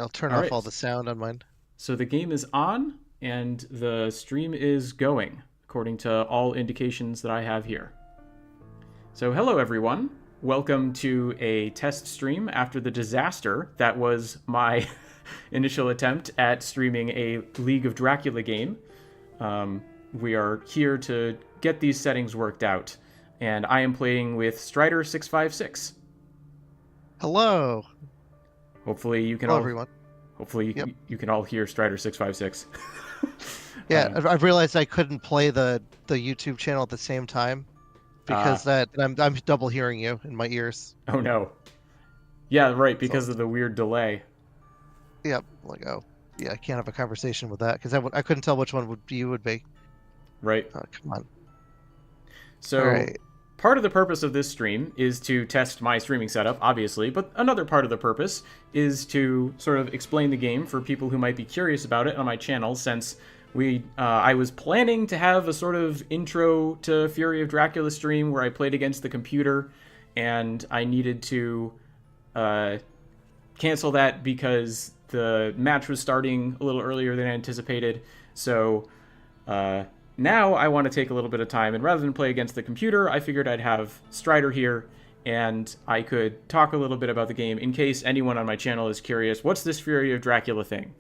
I'll turn All off all right. the sound on mine. So the game is on and the stream is going, according to all indications that I have here. So, hello everyone. Welcome to a test stream after the disaster that was my initial attempt at streaming a League of Dracula game. We are here to get these settings worked out, and I am playing with Strider656. Hello. Hopefully, you can Hello, all everyone. hopefully Yep. you can all hear Strider656. Yeah, I've realized I couldn't play the YouTube channel at the same time because uh, that I'm double hearing you in my ears. oh no. Yeah, right, So, because of the weird delay. yep. Like, oh, yeah, I can't have a conversation with that because I couldn't tell which one would be. Right. Oh, come on. All So, right. part of the purpose of this stream is to test my streaming setup, obviously, but another part of the purpose is to sort of explain the game for people who might be curious about it on my channel, since I was planning to have a sort of intro to Fury of Dracula stream where I played against the computer, and I needed to uh, cancel that because the match was starting a little earlier than anticipated. So uh, now I want to take a little bit of time, and rather than play against the computer, I figured I'd have Strider here, and I could talk a little bit about the game in case anyone on my channel is curious. What's this Fury of Dracula thing?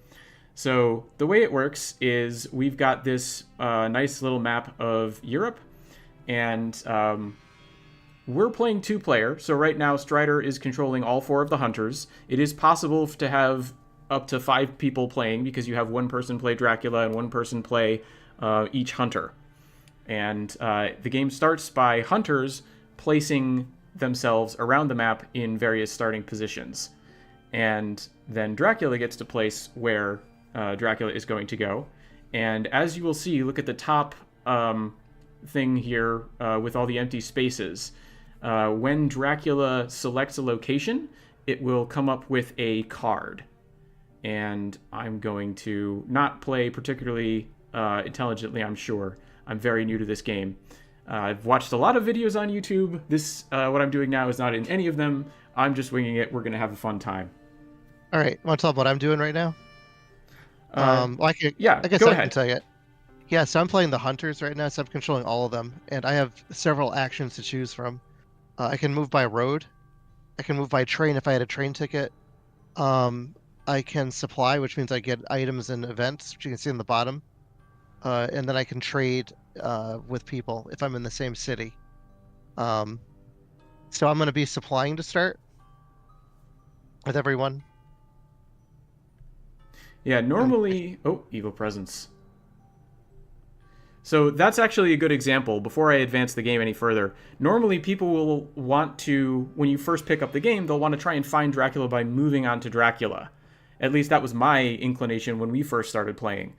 So the way it works is we've got this nice little map of Europe, and we're playing two-player. So right now Strider is controlling all four of the hunters. It is possible to have up to 5 people playing because you have one person play Dracula and one person play each hunter. And the game starts by hunters placing themselves around the map in various starting positions. And then Dracula gets to place where Dracula is going to go. And as you will see, look at the top thing here with all the empty spaces. When Dracula selects a location, it will come up with a card. And I'm going to not play particularly intelligently, I'm sure. I'm very new to this game. I've watched a lot of videos on YouTube. What I'm doing now is not in any of them. I'm just winging it. We're going to have a fun time. All right. Want to tell them what I'm doing right now? Well, Yeah, I guess go I can ahead. tell you. Yeah, so I'm playing the hunters right now, so I'm controlling all of them, and I have several actions to choose from. I can move by road. I can move by train if I had a train ticket. I can supply, which means I get items and events, which you can see on the bottom. And then I can trade with people if I'm in the same city. So I'm going to be supplying to start with everyone. Yeah, And normally... Oh, evil presence. So that's actually a good example. Before I advance the game any further, normally people will want to, when you first pick up the game, they'll want to try and find Dracula by moving on to Dracula. At least that was my inclination when we first started playing.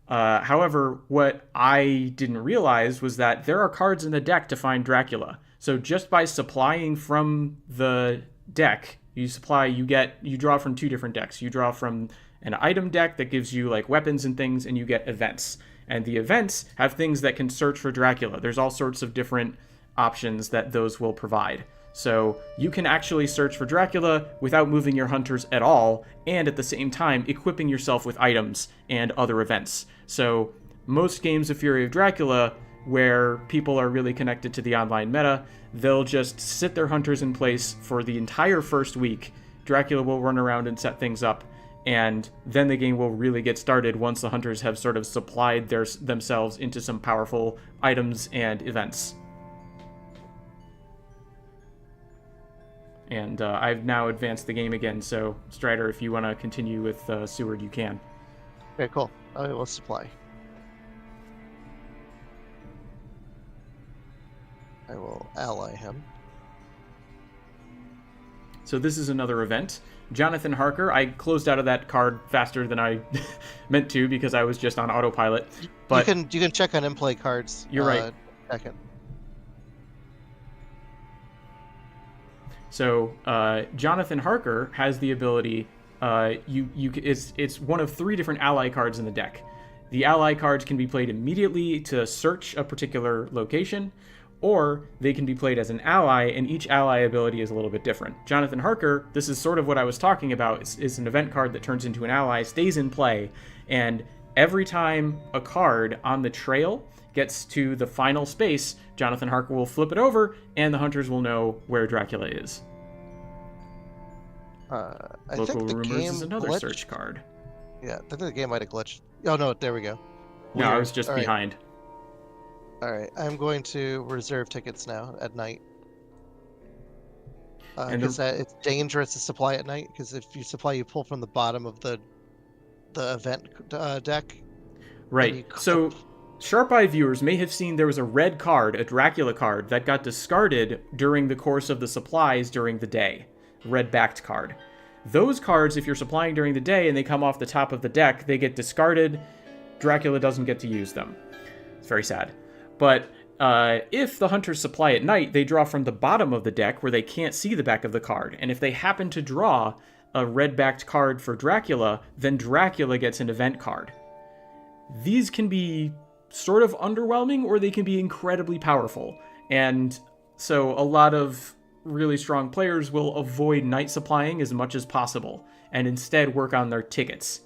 However, what I didn't realize was that there are cards in the deck to find Dracula. So just by supplying from the deck, you draw from 2 different decks. You draw from an item deck that gives you like weapons and things, and you get events. And the events have things that can search for Dracula. There's all sorts of different options that those will provide. So you can actually search for Dracula without moving your hunters at all, and at the same time equipping yourself with items and other events. So most games of Fury of Dracula, where people are really connected to the online meta, they'll just sit their hunters in place for the entire first week. Dracula will run around and set things up, and then the game will really get started once the hunters have sort of supplied themselves into some powerful items and events. And I've now advanced the game again, so Strider, if you want to continue with Seward, you can. okay, cool. I will supply. I will ally him. So this is another event. Jonathan Harker, I closed out of that card faster than I meant to because I was just on autopilot. But you can check on in-play cards. You're right. Second. So Jonathan Harker has the ability. It's one of 3 different ally cards in the deck. The ally cards can be played immediately to search a particular location, or they can be played as an ally, and each ally ability is a little bit different. Jonathan Harker, this is sort of what I was talking about, is an event card that turns into an ally, stays in play, and every time a card on the trail gets to the final space, Jonathan Harker will flip it over, and the hunters will know where Dracula is. I Local think the Rumors game is another glitched. search card. Yeah, I think the game might have glitched. Oh no, there we go. No, I Weird. was just All right. behind. All right, I'm going to reserve tickets now at night. And Because it's dangerous to supply at night. Because if you supply, you pull from the bottom of the event deck. Right. So, Sharp Eye viewers may have seen there was a red card, a Dracula card, that got discarded during the course of the supplies during the day. Red-backed card. Those cards, if you're supplying during the day and they come off the top of the deck, they get discarded. Dracula doesn't get to use them. It's very sad. But if the hunters supply at night, they draw from the bottom of the deck where they can't see the back of the card. And if they happen to draw a red-backed card for Dracula, then Dracula gets an event card. These can be sort of underwhelming, or they can be incredibly powerful. And so a lot of really strong players will avoid night supplying as much as possible, and instead work on their tickets.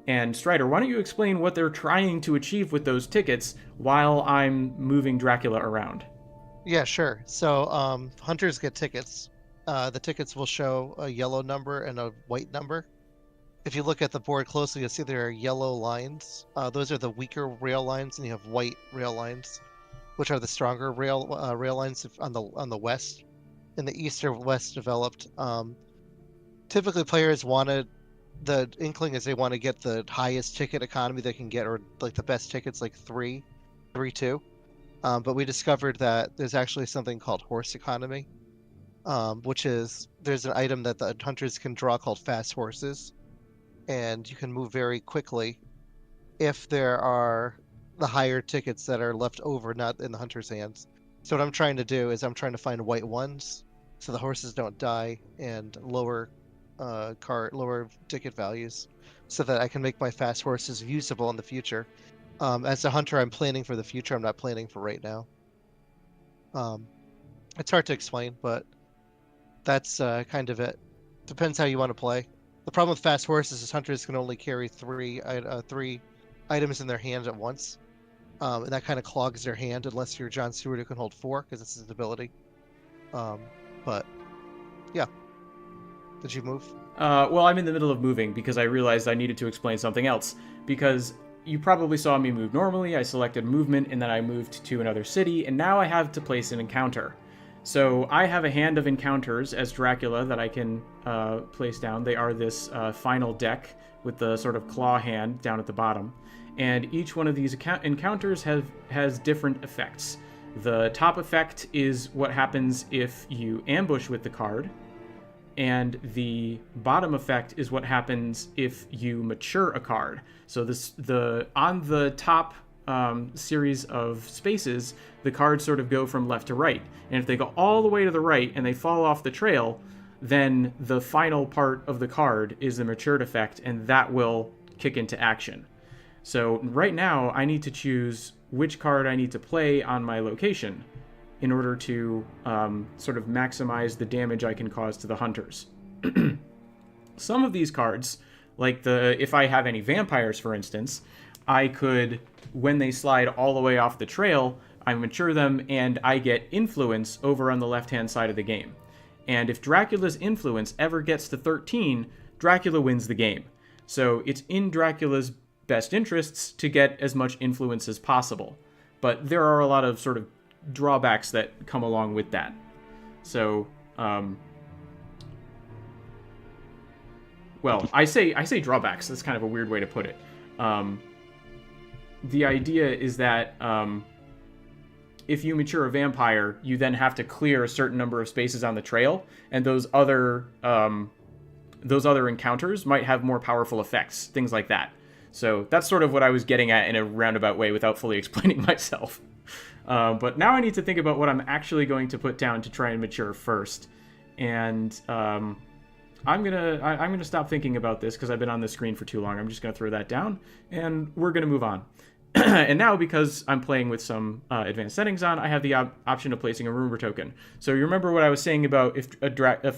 And Strider, why don't you explain what they're trying to achieve with those tickets while I'm moving Dracula around? Yeah, sure. So hunters get tickets. The tickets will show a yellow number and a white number. If you look at the board closely, you'll see there are yellow lines. Those are the weaker rail lines, and you have white rail lines, which are the stronger rail lines on the west. In the east or west developed. Typically, players wanted the inkling is they want to get the highest ticket economy they can get, or like the best tickets, like 3-2. But we discovered that there's actually something called horse economy, which is there's an item that the hunters can draw called fast horses, and you can move very quickly if there are the higher tickets that are left over, not in the hunter's hands. So what I'm trying to do is I'm trying to find white ones, so the horses don't die, and lower ticket values, so that I can make my fast horses usable in the future. As a hunter, I'm planning for the future. I'm not planning for right now. It's hard to explain, but that's kind of it. Depends how you want to play. The problem with fast horses is hunters can only carry three items in their hand at once. And that kind of clogs their hand unless you're John Stewart, who can hold 4, because it's his ability. But yeah. Did you move? Well, I'm in the middle of moving because I realized I needed to explain something else. Because you probably saw me move normally, I selected movement, and then I moved to another city, and now I have to place an encounter. So I have a hand of encounters as Dracula that I can place down. They are this final deck with the sort of claw hand down at the bottom. And each one of these encounters has different effects. The top effect is what happens if you ambush with the card, and the bottom effect is what happens if you mature a card. So on the top series of spaces, the cards sort of go from left to right. And if they go all the way to the right and they fall off the trail, then the final part of the card is the matured effect, and that will kick into action. So right now, I need to choose which card I need to play on my location in order to sort of maximize the damage I can cause to the hunters. Some of these cards, like if I have any vampires, for instance, I could, when they slide all the way off the trail, I mature them and I get influence over on the left-hand side of the game. And if Dracula's influence ever gets to 13, Dracula wins the game. So it's in Dracula's best interests to get as much influence as possible. But there are a lot of sort of drawbacks that come along with that. So, well, I say drawbacks. That's kind of a weird way to put it. The idea is that if you mature a vampire, you then have to clear a certain number of spaces on the trail, and those other encounters might have more powerful effects, things like that. So that's sort of what I was getting at in a roundabout way without fully explaining myself. But now I need to think about what I'm actually going to put down to try and mature first. And I'm gonna stop thinking about this because I've been on this screen for too long. I'm just gonna throw that down, and we're gonna move on. And now, because I'm playing with some advanced settings on, I have the option of placing a rumor token. So you remember what I was saying about if a Dracula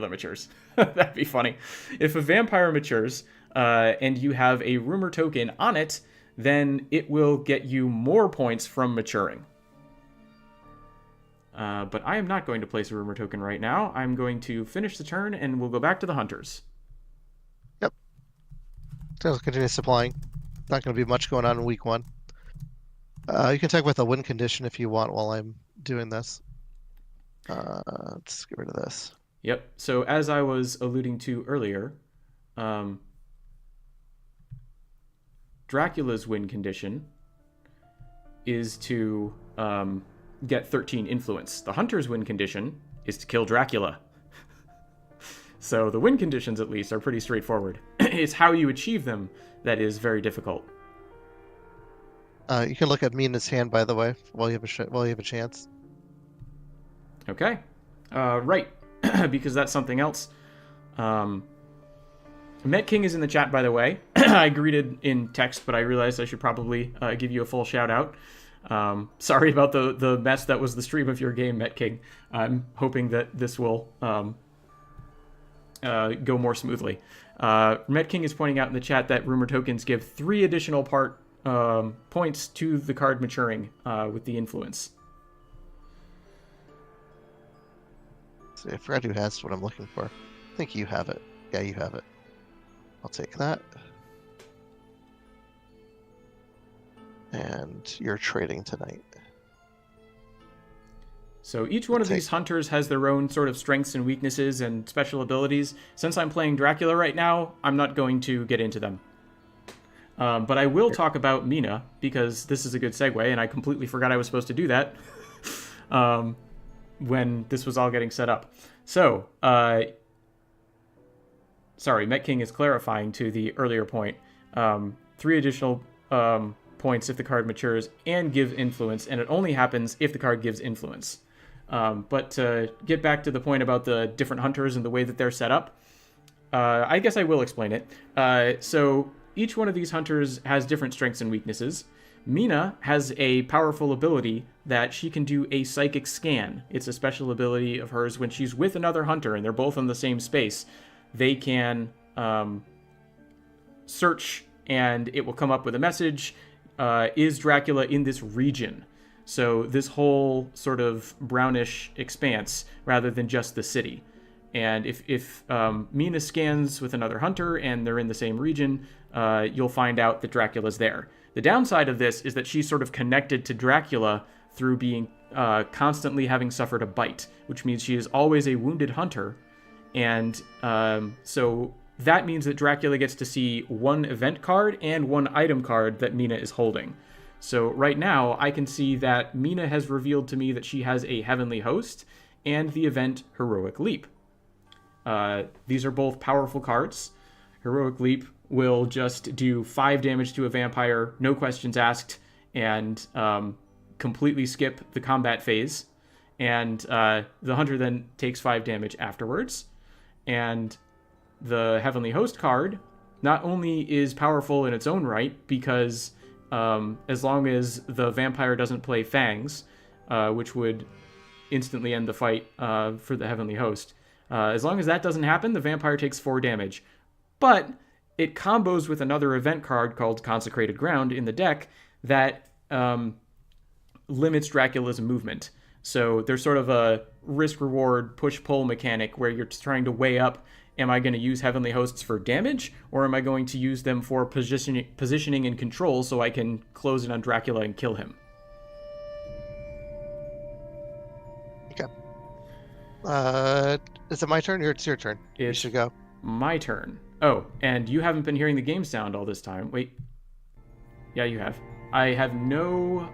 matures, that'd be funny. If a vampire matures and you have a rumor token on it, then it will get you more points from maturing. But I am not going to place a rumor token right now. I'm going to finish the turn, and we'll go back to the hunters. Yep. So continue supplying. Not going to be much going on in week 1. You can talk with a win condition if you want while I'm doing this. Let's get rid of this. Yep. So as I was alluding to earlier, Dracula's win condition is to get 13 influence. The hunter's win condition is to kill Dracula. So the win conditions, at least, are pretty straightforward. It's how you achieve them that is very difficult. You can look at Mina's hand, by the way, while you have a chance. Okay. Right. Because that's something else. Met King is in the chat, by the way. I greeted in text, but I realized I should probably give you a full shout out. Sorry about the mess that was the stream of your game, Met King. I'm hoping that this will go more smoothly. Met King is pointing out in the chat that rumor tokens give 3 additional points to the card maturing with the influence. See, I forgot who has what I'm looking for. I think you have it. Yeah, you have it. I'll take that. And you're trading tonight. So each one of these hunters has their own sort of strengths and weaknesses and special abilities. Since I'm playing Dracula right now, I'm not going to get into them. But I will talk about Mina, because this is a good segue, and I completely forgot I was supposed to do that when this was all getting set up. So, sorry, Met King is clarifying to the earlier point. 3 additional points if the card matures and give influence, and it only happens if the card gives influence. But to get back to the point about the different hunters and the way that they're set up, I guess I will explain it. So each one of these hunters has different strengths and weaknesses. Mina has a powerful ability that she can do a psychic scan. It's a special ability of hers when she's with another hunter and they're both in the same space. They can search and it will come up with a message. Is Dracula in this region? So this whole sort of brownish expanse rather than just the city. And if Mina scans with another hunter and they're in the same region, you'll find out that Dracula's there. The downside of this is that she's sort of connected to Dracula through being constantly having suffered a bite, which means she is always a wounded hunter. And so that means that Dracula gets to see 1 event card and 1 item card that Mina is holding. So right now, I can see that Mina has revealed to me that she has a Heavenly Host and the event Heroic Leap. These are both powerful cards. Heroic Leap will just do 5 damage to a vampire, no questions asked, and completely skip the combat phase. And the hunter then takes 5 damage afterwards. And the Heavenly Host card not only is powerful in its own right, because as long as the vampire doesn't play Fangs, which would instantly end the fight for the Heavenly Host, as long as that doesn't happen, the vampire takes 4 damage. But it combos with another event card called Consecrated Ground in the deck that limits Dracula's movement. So there's sort of a risk-reward push-pull mechanic where you're trying to weigh up, am I going to use Heavenly Hosts for damage, or am I going to use them for positioning and control so I can close in on Dracula and kill him? Okay. Is it my turn or it's your turn? You should go. My turn. Oh, and you haven't been hearing the game sound all this time. Wait. Yeah, you have. I have no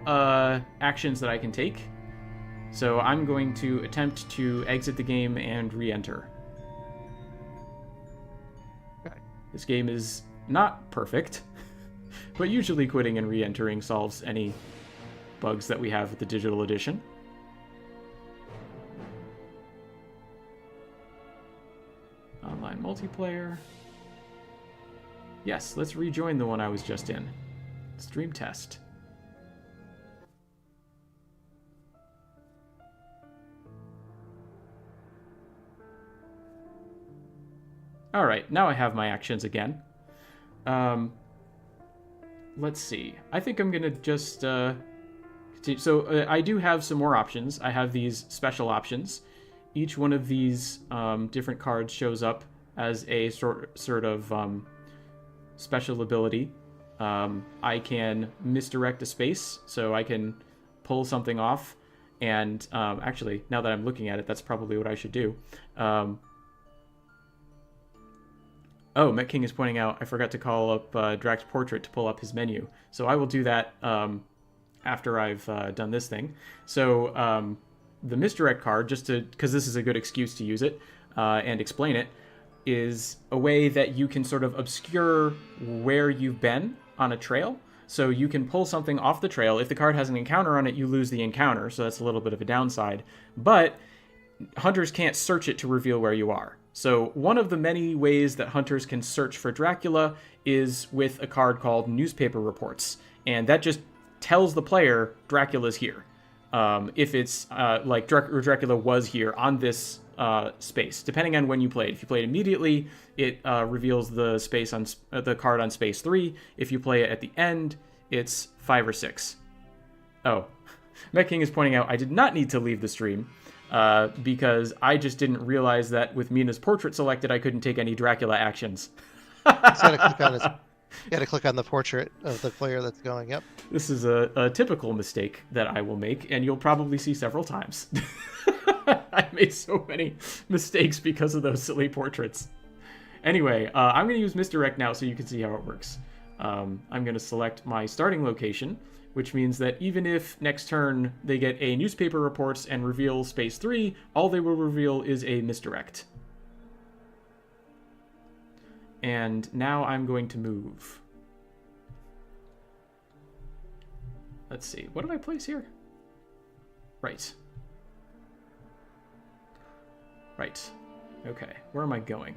actions that I can take, so I'm going to attempt to exit the game and re-enter. Okay. This game is not perfect, but usually quitting and re-entering solves any bugs that we have with the digital edition. Online multiplayer. Yes, let's rejoin the one I was just in. Stream test. All right, now I have my actions again. Let's see. I think I'm gonna just so I do have some more options. I have these special options. Each one of these different cards shows up as a sort of special ability. I can misdirect a space, so I can pull something off. And actually, now that I'm looking at it, that's probably what I should do. Oh, Met King is pointing out I forgot to call up Drax's portrait to pull up his menu. So I will do that after I've done this thing. So the misdirect card, just because this is a good excuse to use it and explain it, is a way that you can sort of obscure where you've been on a trail. So you can pull something off the trail. If the card has an encounter on it, you lose the encounter. So that's a little bit of a downside. But hunters can't search it to reveal where you are. So one of the many ways that hunters can search for Dracula is with a card called Newspaper Reports. And that just tells the player Dracula's here. If it's like Dracula was here on this space, depending on when you played. If you played immediately, it reveals the space on the card on space 3. If you play it at the end, it's 5 or 6. Oh, Met King is pointing out I did not need to leave the stream. Because I just didn't realize that with Mina's portrait selected, I couldn't take any Dracula actions. You gotta click on the portrait of the player that's going. Yep. This is a typical mistake that I will make, and you'll probably see several times. I made so many mistakes because of those silly portraits. Anyway, I'm going to use misdirect now so you can see how it works. I'm going to select my starting location, which means that even if next turn they get a newspaper reports and reveal space 3, all they will reveal is a misdirect. And now I'm going to move. Let's see, what did I place here? Right. Right. Okay, where am I going?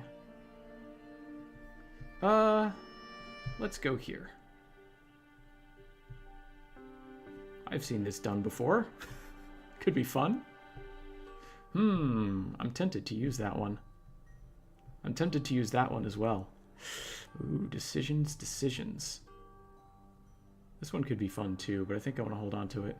Let's go here. I've seen this done before. Could be fun. I'm tempted to use that one. I'm tempted to use that one as well. Ooh, decisions. This one could be fun too, but I think I want to hold on to it.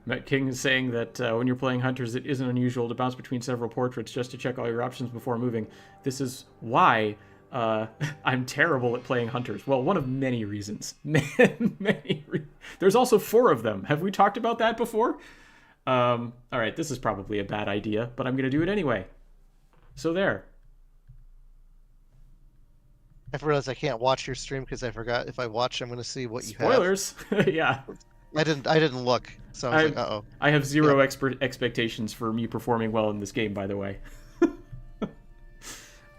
Met King is saying that when you're playing Hunters, it isn't unusual to bounce between several portraits just to check all your options before moving. This is why I'm terrible at playing Hunters. Well, one of many reasons. There's also 4 of them. Have we talked about that before? All right, this is probably a bad idea, but I'm going to do it anyway. So there. I realized I can't watch your stream because I forgot if I watch, I'm going to see what you have. Spoilers. Yeah. I didn't look, so I was like, uh-oh. I have zero expectations for me performing well in this game, by the way.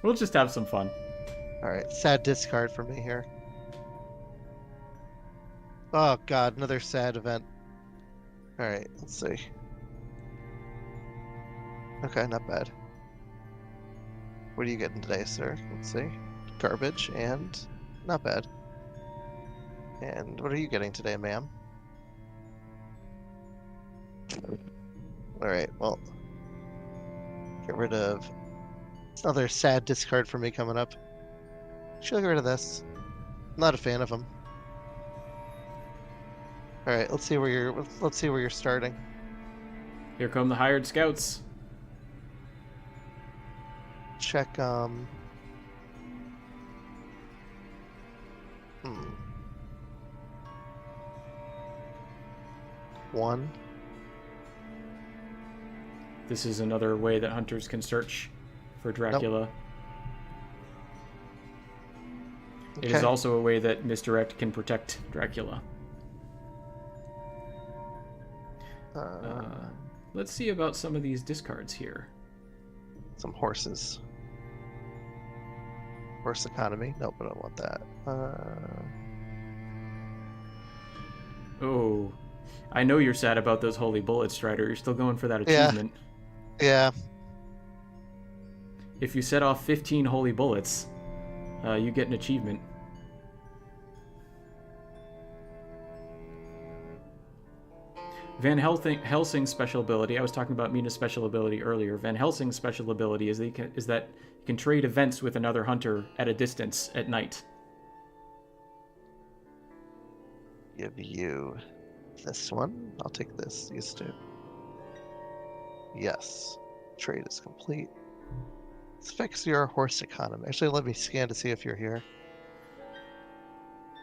We'll just have some fun. All right, sad discard for me here. Oh god, another sad event. All right, let's see. Okay, not bad. What are you getting today, sir? Let's see. Garbage and not bad. And what are you getting today, ma'am? Alright, well. Get rid of another sad discard for me coming up. Should I get rid of this? I'm not a fan of them. Alright, let's see where you're starting. Here come the hired scouts. Check One. This is another way that hunters can search for Dracula. Nope. It is also a way that misdirect can protect Dracula. Let's see about some of these discards here. Some horses. Horse economy. Nope, I don't want that. Oh, I know you're sad about those holy bullets, Strider. You're still going for that Yeah, achievement. yeah. If you set off 15 holy bullets, you get an achievement. Van Helsing's special ability, I was talking about Mina's special ability earlier. Van Helsing's special ability is that you can trade events with another hunter at a distance at night. Give you this one. I'll take this. Used to. Yes. Trade is complete. Let's fix your horse economy. Actually, let me scan to see if you're here.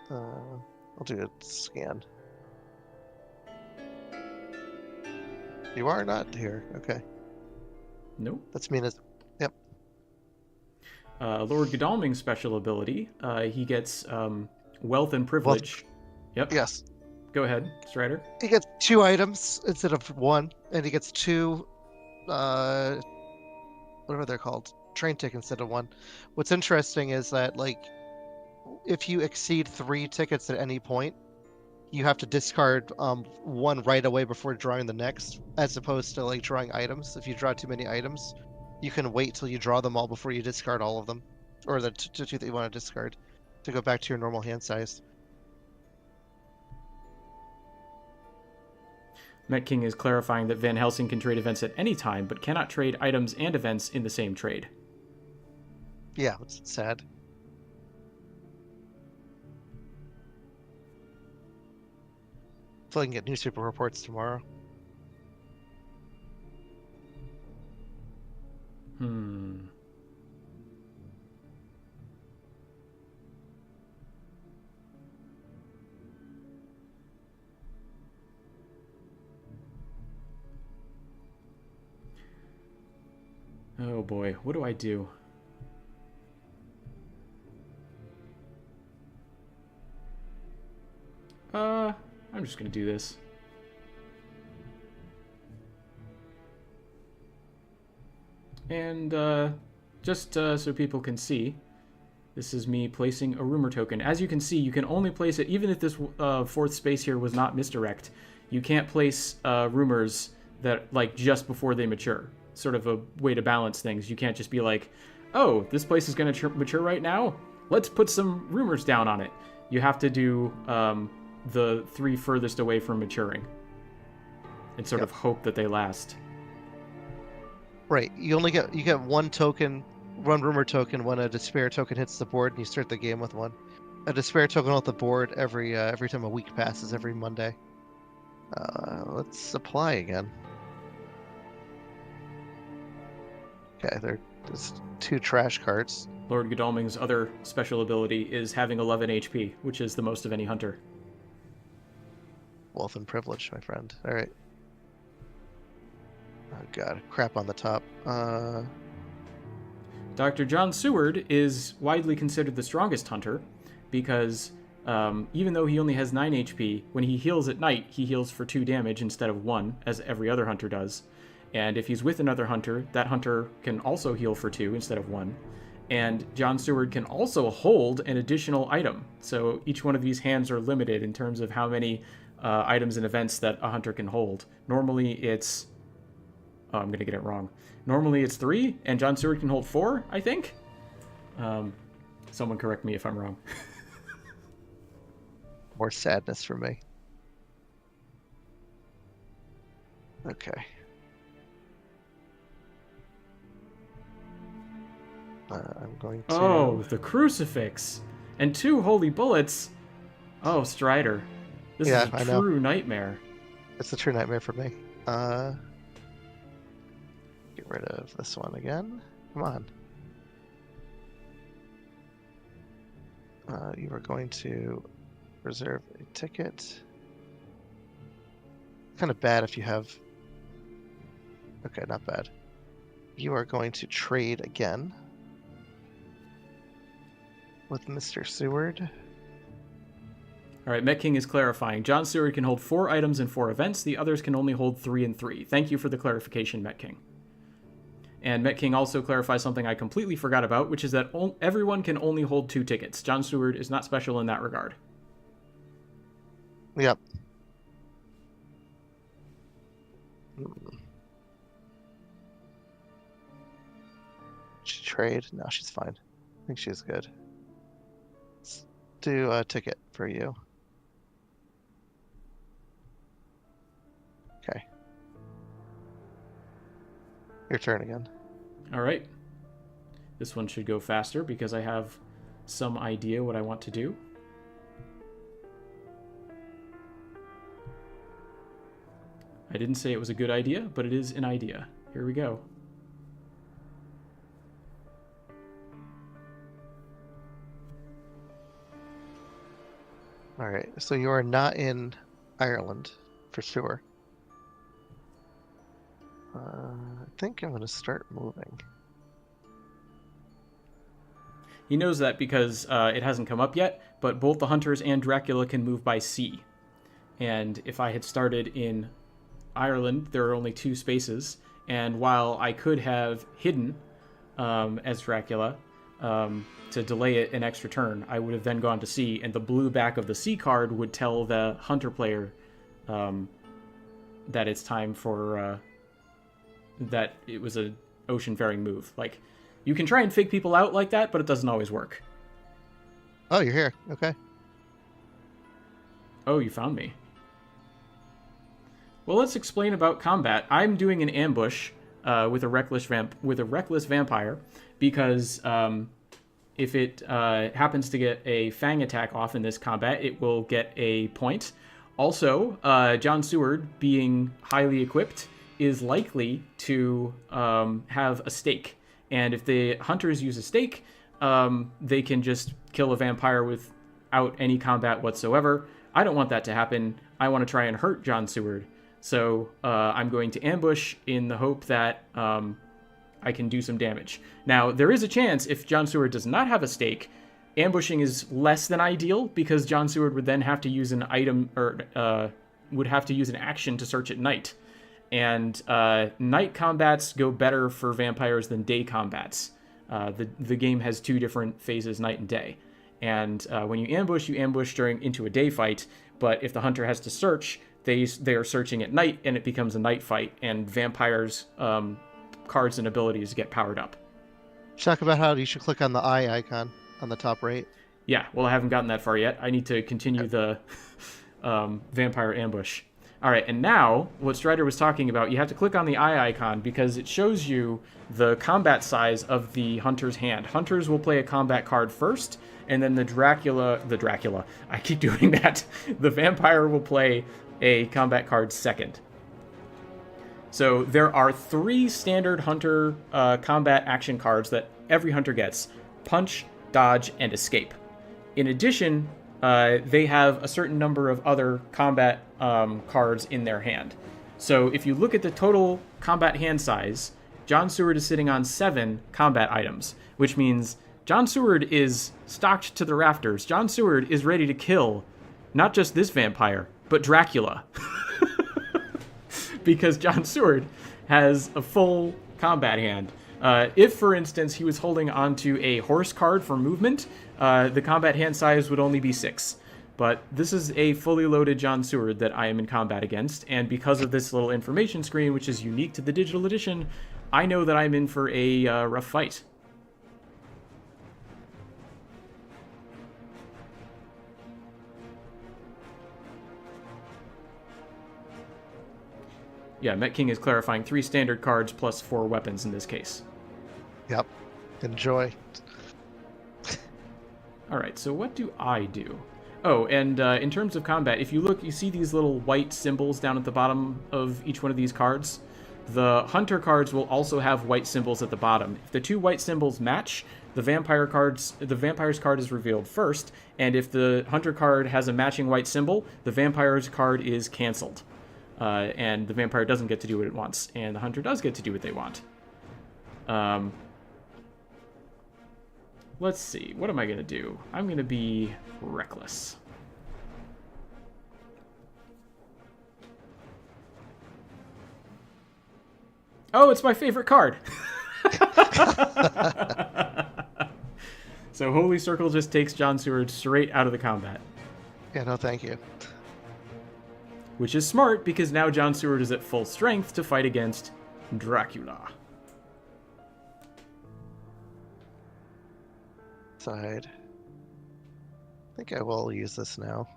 I'll do a scan. You are not here. Okay. Nope. That's Mina's. Yep. Lord Godalming's special ability, he gets wealth and privilege. Yep. Yes. Go ahead, Strider. He gets 2 items instead of 1, and he gets 2, whatever they're called, train tickets instead of 1. What's interesting is that, like, if you exceed 3 tickets at any point, you have to discard 1 right away before drawing the next, as opposed to like drawing items. If you draw too many items, you can wait till you draw them all before you discard all of them, or the 2 that you want to discard, to go back to your normal hand size. Met King is clarifying that Van Helsing can trade events at any time, but cannot trade items and events in the same trade. Yeah, it's sad. So I can get newspaper reports tomorrow. Oh boy, what do I do? I'm just gonna do this. And just so people can see, this is me placing a rumor token. As you can see, you can only place it, even if this 4th space here was not misdirect, you can't place rumors that, like, just before they mature. Sort of a way to balance things. You can't just be like, oh, this place is going to mature right now, let's put some rumors down on it. You have to do the 3 furthest away from maturing and sort of hope that they last. Right. You get 1 token, 1 rumor token when a despair token hits the board, and you start the game with 1. A despair token off the board every time a week passes, every Monday. Let's apply again. Okay, there's 2 trash cards. Lord Godalming's other special ability is having 11 HP, which is the most of any hunter. Wealth and privilege, my friend. All right. Oh god, crap on the top. Dr. John Seward is widely considered the strongest hunter because even though he only has 9 HP, when he heals at night, he heals for 2 damage instead of 1, as every other hunter does. And if he's with another hunter, that hunter can also heal for 2 instead of 1. And John Seward can also hold an additional item. So each one of these hands are limited in terms of how many items and events that a hunter can hold. Normally it's... Oh, I'm going to get it wrong. Normally it's 3, and John Seward can hold 4, I think? Someone correct me if I'm wrong. More sadness for me. Okay. I'm going to... Oh, the crucifix! And 2 holy bullets! Oh, Strider. This is a true nightmare. It's a true nightmare for me. Get rid of this one again. Come on. You are going to reserve a ticket. Kind of bad if you have... Okay, not bad. You are going to trade again with Mr. Seward. All right, Met King is clarifying. John Seward can hold 4 items and 4 events. The others can only hold 3 and 3. Thank you for the clarification, Met King. And Met King also clarifies something I completely forgot about, which is that everyone can only hold 2 tickets. John Seward is not special in that regard. Yep. trade? No, she's fine. I think she's good. Let's do a ticket for you. Okay. Your turn again. All right. This one should go faster because I have some idea what I want to do. I didn't say it was a good idea, but it is an idea. Here we go. All right, so you are not in Ireland, for sure. I think I'm going to start moving. He knows that because it hasn't come up yet, but both the Hunters and Dracula can move by sea. And if I had started in Ireland, there are only 2 spaces, and while I could have hidden as Dracula to delay it an extra turn, I would have then gone to sea, and the blue back of the sea card would tell the Hunter player that it's time for that it was an ocean-faring move. Like, you can try and fake people out like that, but it doesn't always work. Oh, you're here. Okay. Oh, you found me. Well, let's explain about combat. I'm doing an ambush with a reckless vampire because if it happens to get a fang attack off in this combat, it will get a point. Also, John Seward, being highly equipped, is likely to have a stake. And if the Hunters use a stake, they can just kill a vampire without any combat whatsoever. I don't want that to happen. I want to try and hurt John Seward. So I'm going to ambush in the hope that I can do some damage. Now, there is a chance if John Seward does not have a stake, ambushing is less than ideal because John Seward would then have to use an item or would have to use an action to search at night. And night combats go better for vampires than day combats. The game has 2 different phases, night and day. And when you ambush into a day fight. But if the hunter has to search, they are searching at night, and it becomes a night fight. And vampires' cards and abilities get powered up. Talk about how you should click on the eye icon on the top right. Yeah, well, I haven't gotten that far yet. I need to continue the vampire ambush. All right, and now, what Strider was talking about, you have to click on the eye icon because it shows you the combat size of the Hunter's hand. Hunters will play a combat card first, and then the Dracula, I keep doing that. The vampire will play a combat card second. So there are 3 standard Hunter combat action cards that every Hunter gets: Punch, Dodge, and Escape. In addition, they have a certain number of other combat cards in their hand. So if you look at the total combat hand size, John Seward is sitting on 7 combat items, which means John Seward is stocked to the rafters. John Seward is ready to kill not just this vampire, but Dracula. Because John Seward has a full combat hand. If, for instance, he was holding onto a horse card for movement, the combat hand size would only be 6. But this is a fully loaded John Seward that I am in combat against, and because of this little information screen, which is unique to the digital edition, I know that I'm in for a rough fight. Yeah, Met King is clarifying 3 standard cards plus 4 weapons in this case. Yep. Enjoy. Alright, so what do I do? Oh, and in terms of combat, if you look, you see these little white symbols down at the bottom of each one of these cards? The Hunter cards will also have white symbols at the bottom. If the 2 white symbols match, the vampire's card is revealed first, and if the Hunter card has a matching white symbol, the vampire's card is cancelled. And the vampire doesn't get to do what it wants, and the Hunter does get to do what they want. Let's see, what am I going to do? I'm going to be reckless. Oh, it's my favorite card! So Holy Circle just takes John Seward straight out of the combat. Yeah, no thank you. Which is smart, because now John Seward is at full strength to fight against Dracula. side. I think I will use this now.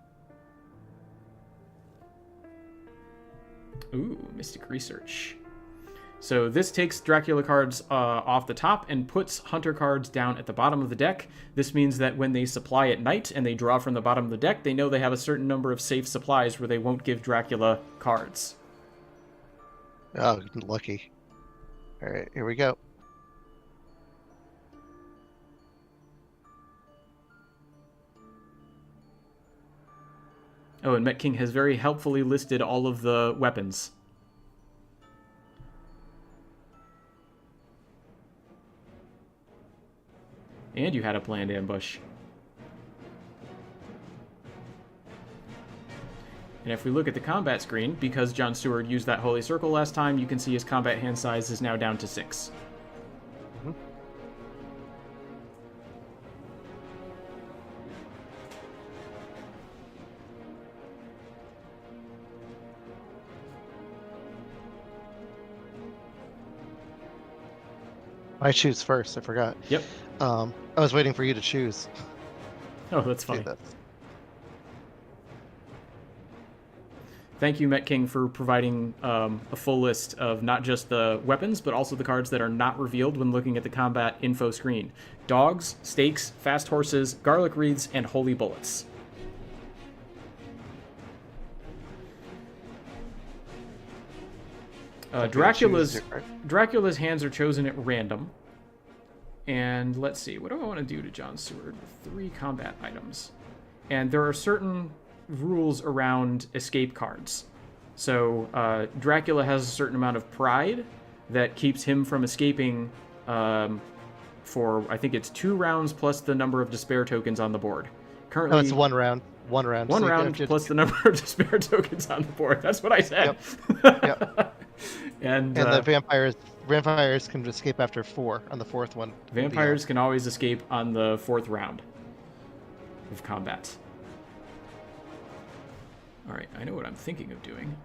Ooh, Mystic Research. So this takes Dracula cards off the top and puts Hunter cards down at the bottom of the deck. This means that when they supply at night and they draw from the bottom of the deck, they know they have a certain number of safe supplies where they won't give Dracula cards. Oh, lucky. All right, here we go. Oh, and Met King has very helpfully listed all of the weapons. And you had a planned ambush. And if we look at the combat screen, because John Stewart used that Holy Circle last time, you can see his combat hand size is now down to 6. Mm-hmm. I choose first. I forgot. Yep. I was waiting for you to choose. Oh, that's funny. Thank you, Met King, for providing a full list of not just the weapons, but also the cards that are not revealed when looking at the combat info screen. Dogs, stakes, fast horses, garlic wreaths, and holy bullets. Dracula's hands are chosen at random. And let's see, what do I want to do to John Stewart with 3 combat items? And there are certain rules around escape cards. So Dracula has a certain amount of pride that keeps him from escaping for, I think it's 2 rounds plus the number of despair tokens on the board. Currently, it's 1 round. 1 round. One round plus the number of despair tokens on the board. That's what I said. Yep. And the vampires can escape after 4 on the 4th one. Vampires can always escape on the 4th round of combat. All right, I know what I'm thinking of doing.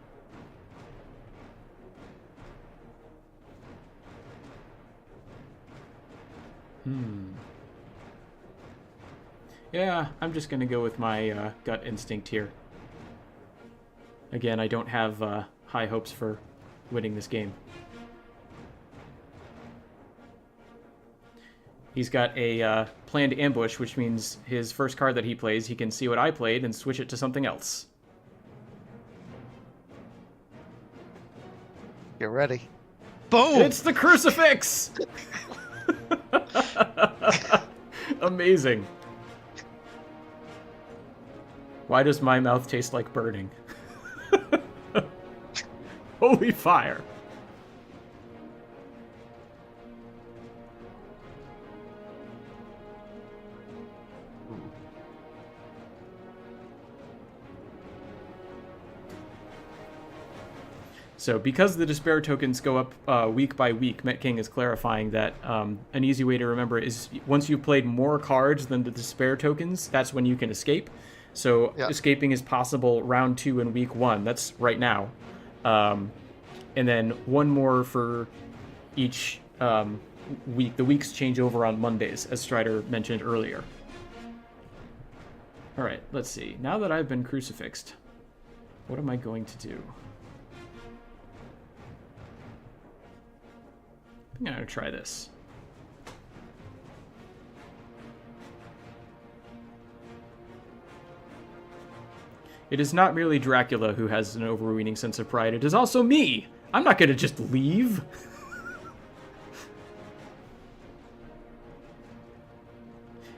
Yeah, I'm just going to go with my gut instinct here. Again, I don't have high hopes for winning this game. He's got a planned ambush, which means his first card that he plays, he can see what I played and switch it to something else. Get ready. Boom! It's the crucifix! Amazing. Why does my mouth taste like burning? Holy fire. So because the despair tokens go up week by week, Met King is clarifying that an easy way to remember is once you've played more cards than the despair tokens, that's when you can escape. So escaping is possible round 2 in week 1. That's right now. And then 1 more for each week. The weeks change over on Mondays, as Strider mentioned earlier. All right, let's see. Now that I've been crucifixed, what am I going to do? I'm going to try this. It is not merely Dracula who has an overweening sense of pride. It is also me. I'm not going to just leave.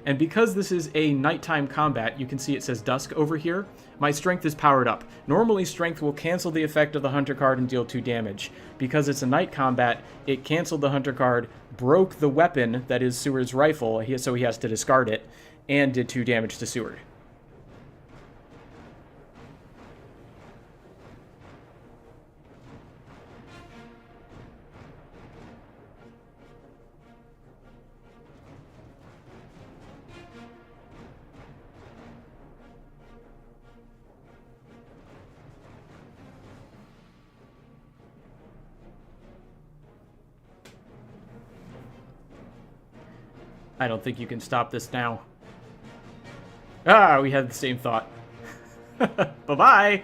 And because this is a nighttime combat, you can see it says dusk over here. My strength is powered up. Normally, strength will cancel the effect of the hunter card and deal 2 damage. Because it's a night combat, it canceled the hunter card, broke the weapon that is Seward's rifle, so he has to discard it, and did 2 damage to Seward. I don't think you can stop this now. Ah, we had the same thought. Bye-bye!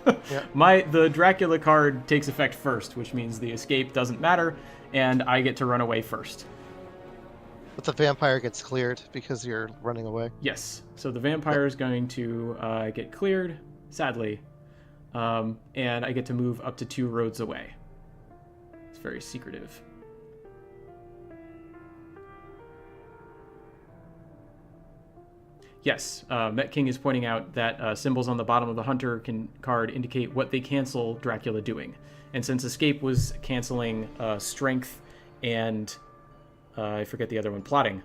Yeah. The Dracula card takes effect first, which means the escape doesn't matter, and I get to run away first. But the vampire gets cleared because you're running away. Yes. So the vampire is going to get cleared, sadly, and I get to move up to 2 roads away. It's very secretive. Yes, Met King is pointing out that symbols on the bottom of the Hunter card indicate what they cancel Dracula doing. And since Escape was canceling Strength and I forget the other one, Plotting,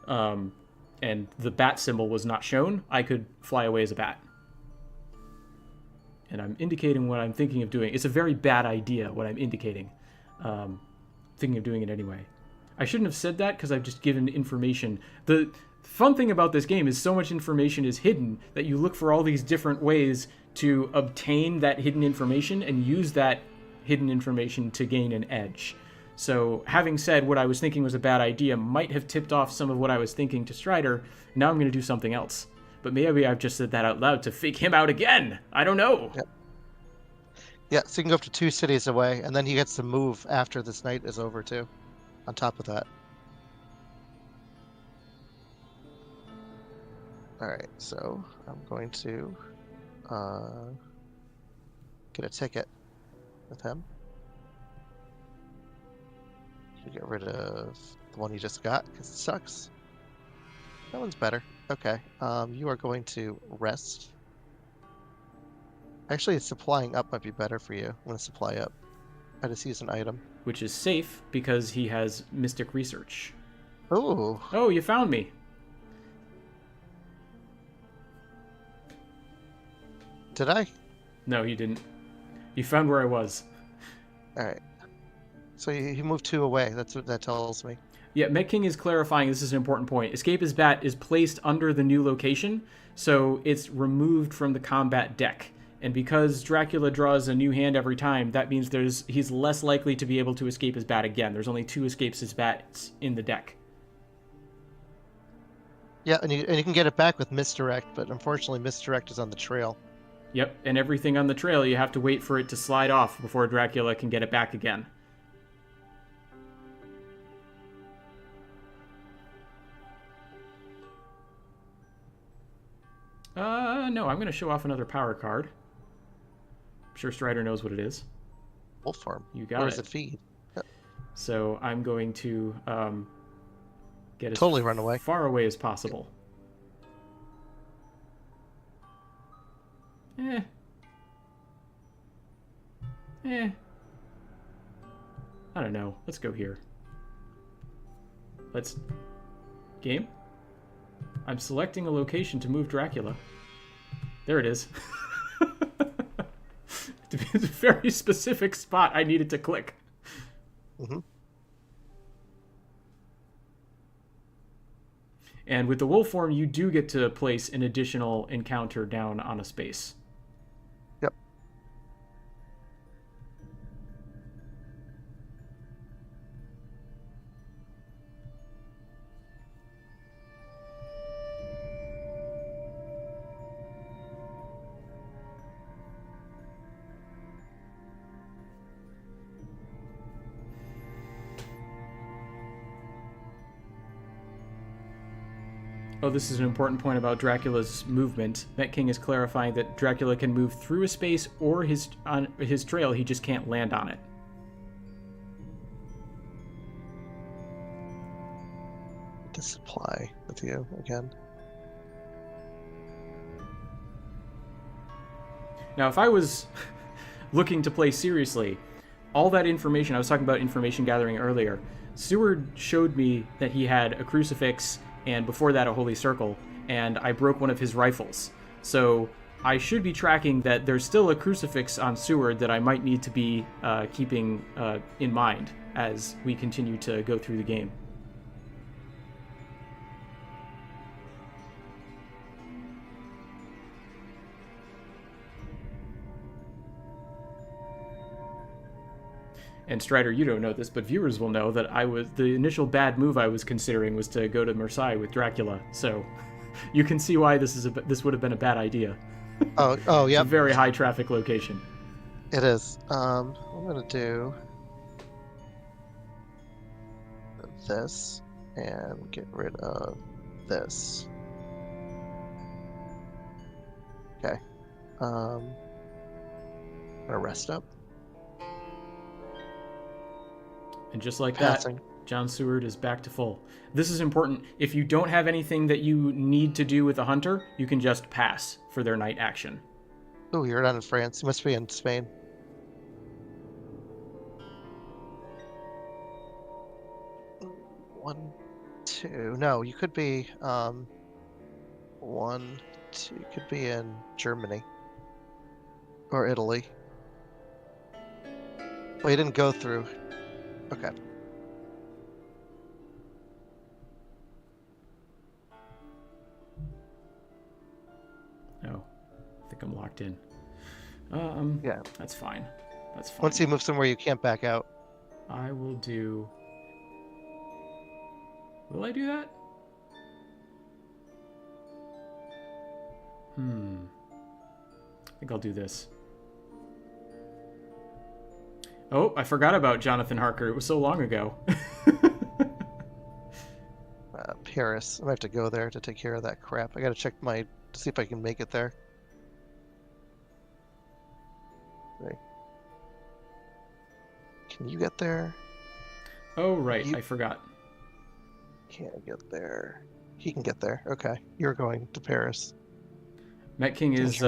and the bat symbol was not shown, I could fly away as a bat. And I'm indicating what I'm thinking of doing. It's a very bad idea, what I'm indicating. Thinking of doing it anyway. I shouldn't have said that because I've just given information. The fun thing about this game is so much information is hidden that you look for all these different ways to obtain that hidden information and use that hidden information to gain an edge. So having said what I was thinking was a bad idea might have tipped off some of what I was thinking to Strider. Now I'm going to do something else. But maybe I've just said that out loud to fake him out again. I don't know. Yeah. Yeah, so you can go up to 2 cities away, and then he gets to move after this night is over, too, on top of that. Alright, so I'm going to get a ticket with him. You get rid of the one you just got, because it sucks. That one's better. Okay, you are going to rest. Actually, supplying up might be better for you. I'm going to supply up. I just use an item. Which is safe because he has Mystic Research. Oh. Oh, you found me. Did I? No, you didn't. You found where I was. Alright. So you moved 2 away. That's what that tells me. Yeah, Met King is clarifying this is an important point. Escape as Bat is placed under the new location, so it's removed from the combat deck. And because Dracula draws a new hand every time, that means he's less likely to be able to escape as Bat again. There's only 2 escapes as Bats in the deck. Yeah, and you can get it back with Misdirect, but unfortunately Misdirect is on the trail. Yep, and everything on the trail, you have to wait for it to slide off before Dracula can get it back again. No, I'm going to show off another power card. I'm sure Strider knows what it is. Wolf farm. You got it. Where does it feed? Yep. So I'm going to get as Totally run away. far away as possible. I don't know. Let's go here. Let's... Game? I'm selecting a location to move Dracula. There it is. It's a very specific spot I needed to click. Mm-hmm. And with the wolf form, you do get to place an additional encounter down on a space. Yep. Oh, this is an important point about Dracula's movement. Met King is clarifying that Dracula can move through a space or on his trail, he just can't land on it. To supply with you again. Now, if I was looking to play seriously, all that information, I was talking about information gathering earlier, Seward showed me that he had a crucifix and before that a holy circle, and I broke one of his rifles. So I should be tracking that there's still a crucifix on Seward that I might need to be keeping in mind as we continue to go through the game. And Strider, you don't know this, but viewers will know that the initial bad move I was considering was to go to Marseille with Dracula. So you can see why this would have been a bad idea. Oh, It's a yep. very high traffic location. It is. I'm gonna do this and get rid of this. Okay. I'm gonna rest up. And just like Passing. that, John Seward is back to full. This is important. If you don't have anything that you need to do with a hunter, you can just pass for their night action. Oh, you're not in France. You must be in Spain. One, two. No, you could be one, two. You could be in Germany or Italy. Well, you didn't go through. Okay. Oh, I think I'm locked in. Yeah. That's fine. That's fine. Once you move somewhere, you can't back out. I will do... Will I do that? I think I'll do this. Oh, I forgot about Jonathan Harker. It was so long ago. Paris. I might have to go there to take care of that crap. I gotta check to see if I can make it there. Okay. Can you get there? Oh, right. I forgot. Can't get there. He can get there. Okay. You're going to Paris. Matt King is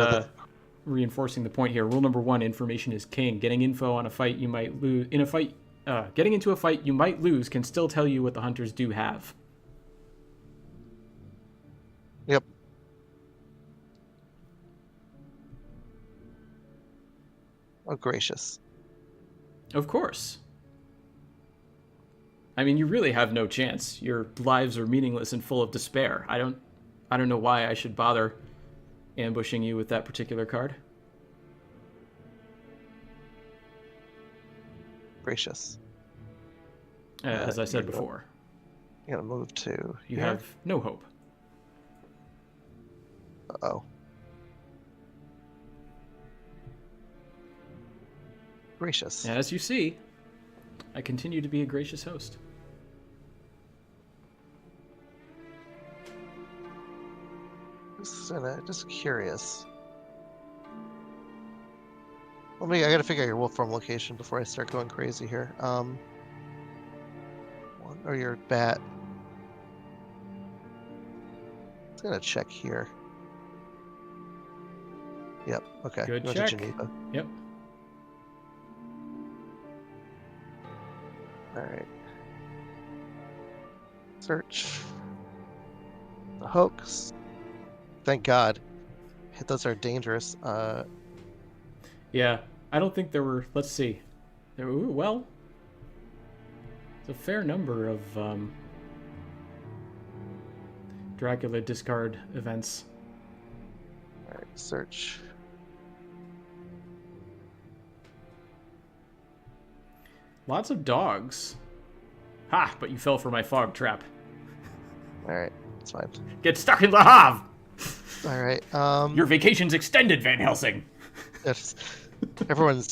reinforcing the point here. Rule number 1, information is king. Getting info on a fight you might lose. Getting into a fight you might lose can still tell you what the hunters do have. Yep. Oh, gracious. Of course. I mean, you really have no chance. Your lives are meaningless and full of despair. I don't know why I should bother ambushing you with that particular card. Gracious. As I said before. You gotta move to You here. have no hope. Uh-oh. Gracious. As you see, I continue to be a gracious host. Just curious. I gotta figure out your wolf form location before I start going crazy here. Or your bat. It's gonna check here. Yep. Okay. Good Go check. to Geneva. Yep. All right. Search. The hoax. Thank God. Those are dangerous. Yeah, I don't think there were. Let's see. Well, it's a fair number of Dracula discard events. All right. Search. Lots of dogs. Ha! But you fell for my fog trap. All right. It's fine. Get stuck in Le Havre! All right. Your vacation's extended, Van Helsing. Yes. Everyone,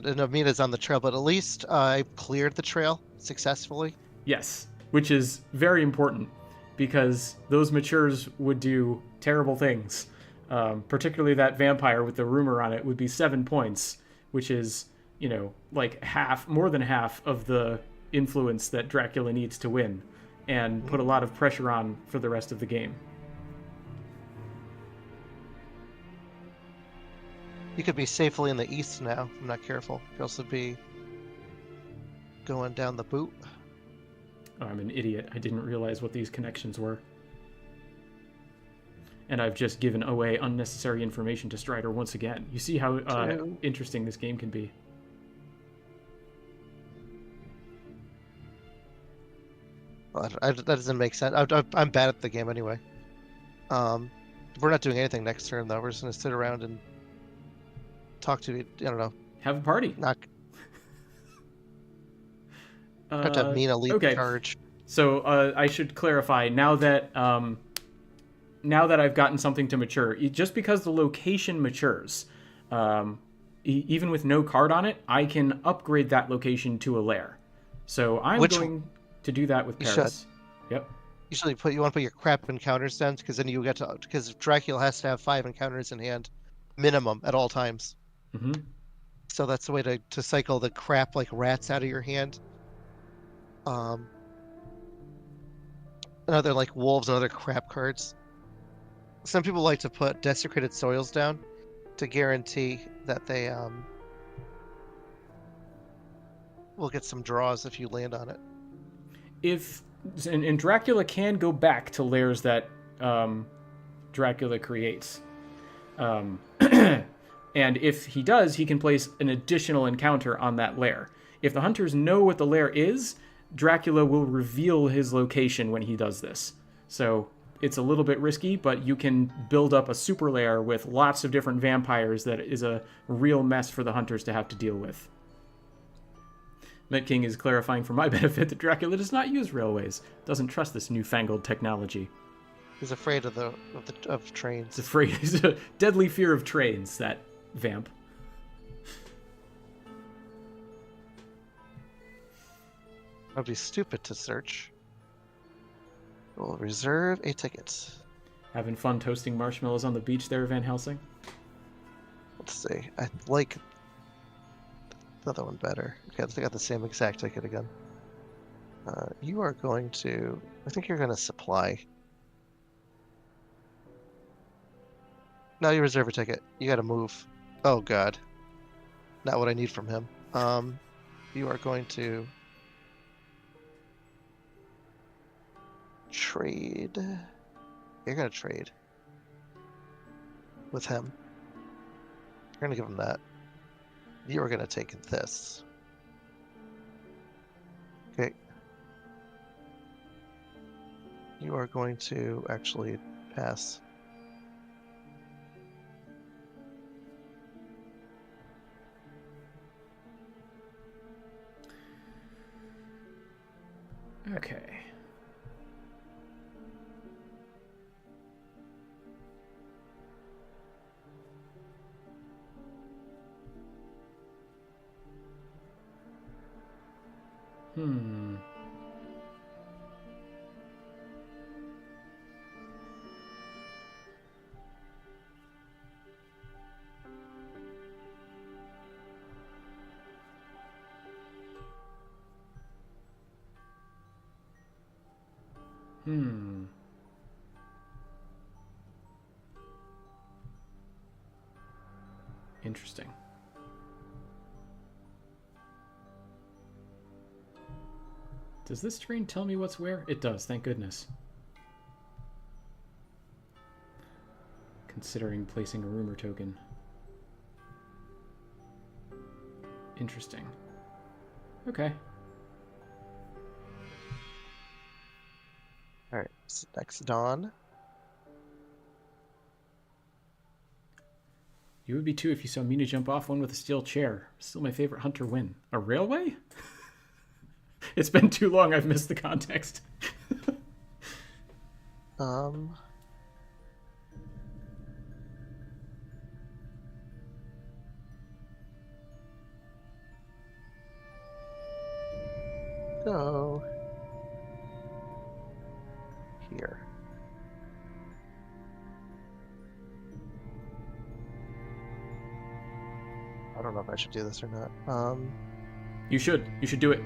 and Amina's on the trail, but at least I cleared the trail successfully. Yes, which is very important because those matures would do terrible things. Particularly that vampire with the rumor on it would be 7 points, which is, like more than half of the influence that Dracula needs to win, and put a lot of pressure on for the rest of the game. You could be safely in the east now. I'm not careful. You could also be going down the boot. Oh, I'm an idiot. I didn't realize what these connections were. And I've just given away unnecessary information to Strider once again. You see how interesting this game can be. Well, that doesn't make sense. I'm bad at the game anyway. We're not doing anything next turn, though. We're just going to sit around and talk to, I don't know. Have a party. have to have mean elite Okay. charge. So I should clarify now that I've gotten something to mature, just because the location matures, even with no card on it, I can upgrade that location to a lair. So I'm going to do that with Paris. Yep. Usually you want to put your crap encounters down, because then you get to, because Dracula has to have 5 encounters in hand minimum at all times. Mm-hmm. So that's the way to cycle the crap like rats out of your hand. Another like wolves and other crap cards. Some people like to put desecrated soils down to guarantee that they will get some draws if you land on it. And Dracula can go back to lairs that Dracula creates. And if he does, he can place an additional encounter on that lair. If the hunters know what the lair is, Dracula will reveal his location when he does this. So it's a little bit risky, but you can build up a super lair with lots of different vampires that is a real mess for the hunters to have to deal with. Met King is clarifying for my benefit that Dracula does not use railways, doesn't trust this newfangled technology. He's afraid of trains. He's a deadly fear of trains, that vamp. That'd be stupid to search. We'll reserve a ticket. Having fun toasting marshmallows on the beach there, Van Helsing? Let's see. I like the other one better. Okay, I got the same exact ticket again. You are going to... I think you're going to supply. No, you reserve a ticket. You got to move. Oh, God. Not what I need from him. You are going to... trade. You're going to trade with him. You're going to give him that. You are going to take this. Okay. You are going to actually pass. Okay. Interesting. Does this screen tell me what's where? It does, thank goodness. Considering placing a rumor token. Interesting. Okay. Alright, so next Dawn. You would be too if you saw Mina jump off one with a steel chair. Still my favorite hunter win. A railway? It's been too long, I've missed the context. Go here. I don't know if I should do this or not. You should do it.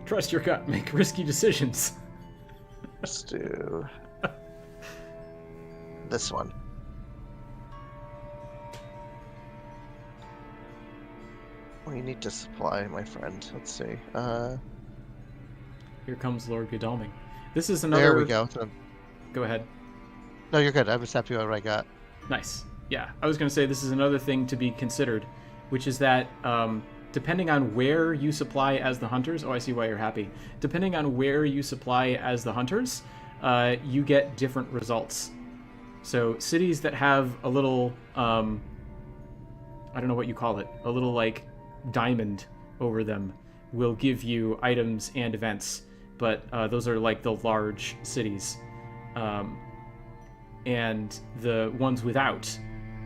Trust your gut. Make risky decisions. Let's do this one. Well, you need to supply, my friend. Let's see. Here comes Lord Godalming. This is another... There we go. Go ahead. No, you're good. I'm just happy with what I got. Nice. Yeah, I was going to say this is another thing to be considered, which is that depending on where you supply as the hunters... Oh, I see why you're happy. Depending on where you supply as the hunters, you get different results. So cities that have a little, I don't know what you call it, a little like diamond over them will give you items and events, but those are like the large cities. And the ones without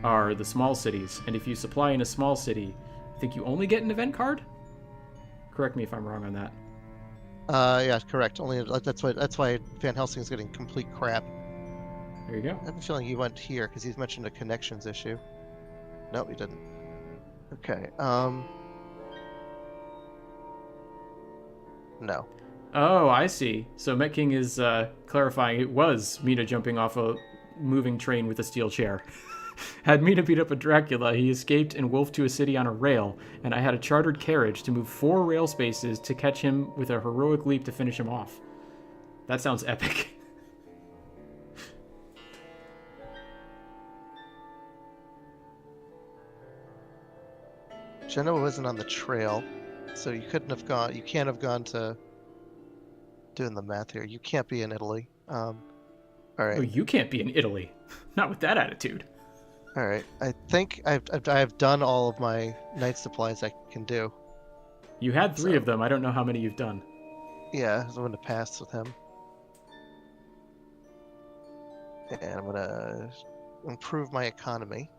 are the small cities. And if you supply in a small city, I think you only get an event card? Correct me if I'm wrong on that. Yeah, correct. Only that's why Van Helsing is getting complete crap. There you go. I have a feeling he went here because he's mentioned a connections issue. No, he didn't. Okay. No. Oh, I see. So Met King is clarifying it was Mina jumping off a moving train with a steel chair. Had Mina beat up a Dracula, he escaped and wolfed to a city on a rail, and I had a chartered carriage to move 4 rail spaces to catch him with a heroic leap to finish him off. That sounds epic. Genoa wasn't on the trail, so you couldn't have gone. You can't have gone to. Doing the math here, you can't be in Italy. All right. Oh, you can't be in Italy. Not with that attitude. All right. I think I've done all of my night supplies I can do. You had 3 of them. I don't know how many you've done. Yeah, I'm going to pass with him. And I'm going to improve my economy.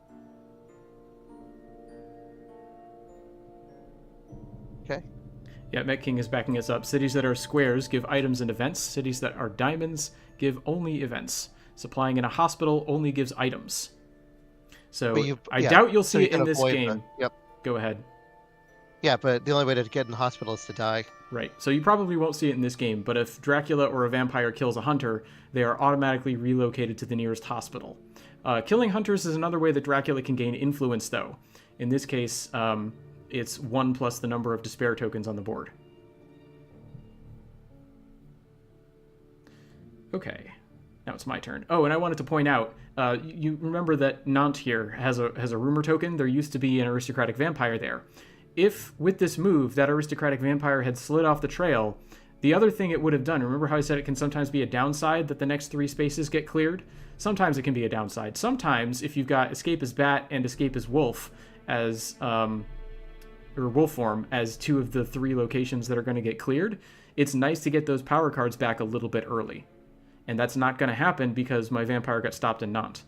Okay. Yeah, Met King is backing us up. Cities that are squares give items and events. Cities that are diamonds give only events. Supplying in a hospital only gives items. So I doubt you'll see it in this game. Yep. Go ahead. Yeah, but the only way to get in the hospital is to die. Right. So you probably won't see it in this game, but if Dracula or a vampire kills a hunter, they are automatically relocated to the nearest hospital. Killing hunters is another way that Dracula can gain influence, though. In this case, it's 1 plus the number of despair tokens on the board. Okay. Now it's my turn. Oh, and I wanted to point out, you remember that Nantes here has a rumor token? There used to be an aristocratic vampire there. If, with this move, that aristocratic vampire had slid off the trail, the other thing it would have done, remember how I said it can sometimes be a downside that the next 3 spaces get cleared? Sometimes it can be a downside. Sometimes, if you've got Escape as Bat and Escape as Wolf as, or Wolf form as 2 of the 3 locations that are going to get cleared, it's nice to get those power cards back a little bit early. And that's not going to happen because my vampire got stopped in Nantes.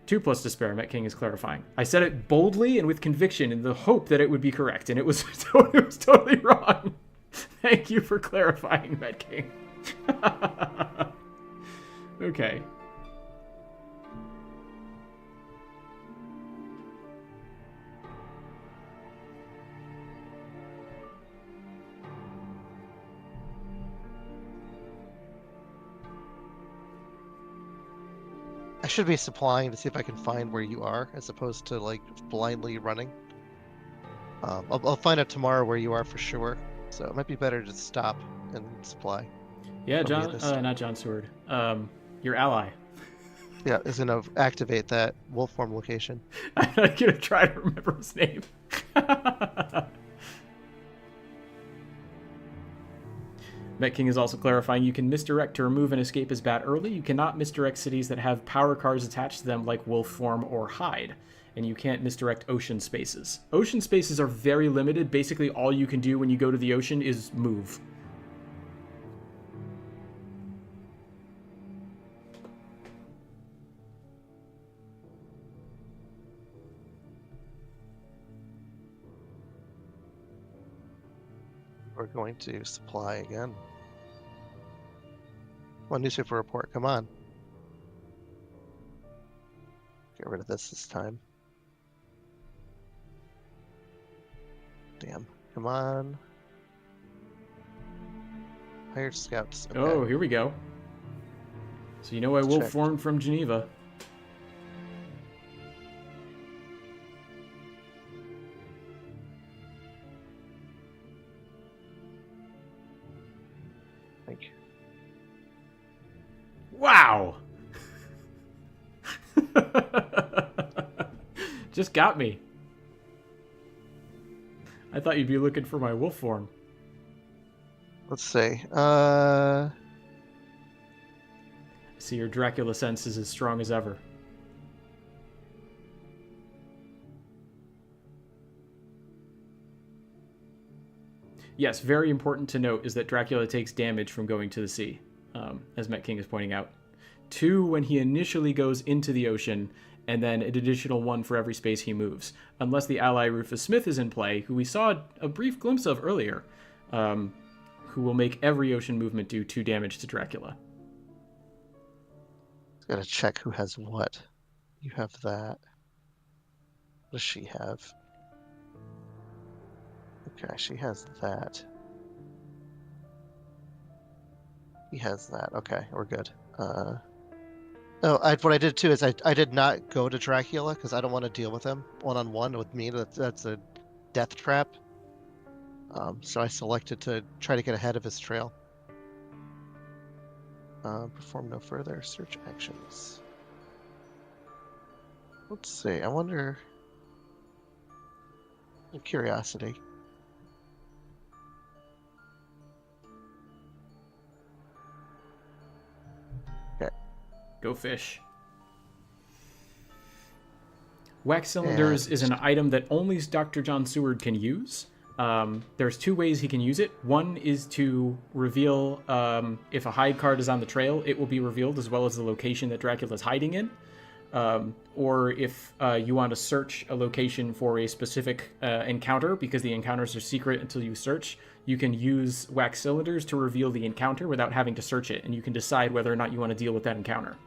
2 plus despair, Met King is clarifying. I said it boldly and with conviction in the hope that it would be correct, and it was totally wrong. Thank you for clarifying, Met King. Okay. I should be supplying to see if I can find where you are, as opposed to like blindly running. I'll find out tomorrow where you are for sure. So it might be better to stop and supply. Yeah, John. Not John Seward. Your ally. Yeah, is gonna activate that wolf form location. I'm not gonna try to remember his name. Met King is also clarifying you can misdirect to remove and escape as bat early. You cannot misdirect cities that have power cards attached to them like wolf form or hide. And you can't misdirect ocean spaces. Ocean spaces are very limited. Basically all you can do when you go to the ocean is move. We're going to supply again. One newspaper report, come on. Get rid of this time. Damn, come on. Hired scouts. Okay. Oh, here we go. So you know I wolf formed from Geneva. Thank you. Wow! Just got me. I thought you'd be looking for my wolf form. Let's see. See, your Dracula sense is as strong as ever. Yes, very important to note is that Dracula takes damage from going to the sea, as Met King is pointing out. 2 when he initially goes into the ocean, and then an additional 1 for every space he moves. Unless the ally Rufus Smith is in play, who we saw a brief glimpse of earlier, who will make every ocean movement do 2 damage to Dracula. Gotta check who has what. You have that. What does she have? Okay, she has that. He has that. Okay, we're good. What I did too is I did not go to Dracula because I don't want to deal with him one-on-one with me. That's a death trap. So I selected to try to get ahead of his trail. Perform no further search actions. Let's see. I wonder. Curiosity. Go fish. Wax cylinders is an item that only Dr. John Seward can use. There's 2 ways he can use it. One is to reveal if a hide card is on the trail, it will be revealed as well as the location that Dracula's hiding in. Or if you want to search a location for a specific encounter, because the encounters are secret until you search, you can use wax cylinders to reveal the encounter without having to search it, and you can decide whether or not you want to deal with that encounter.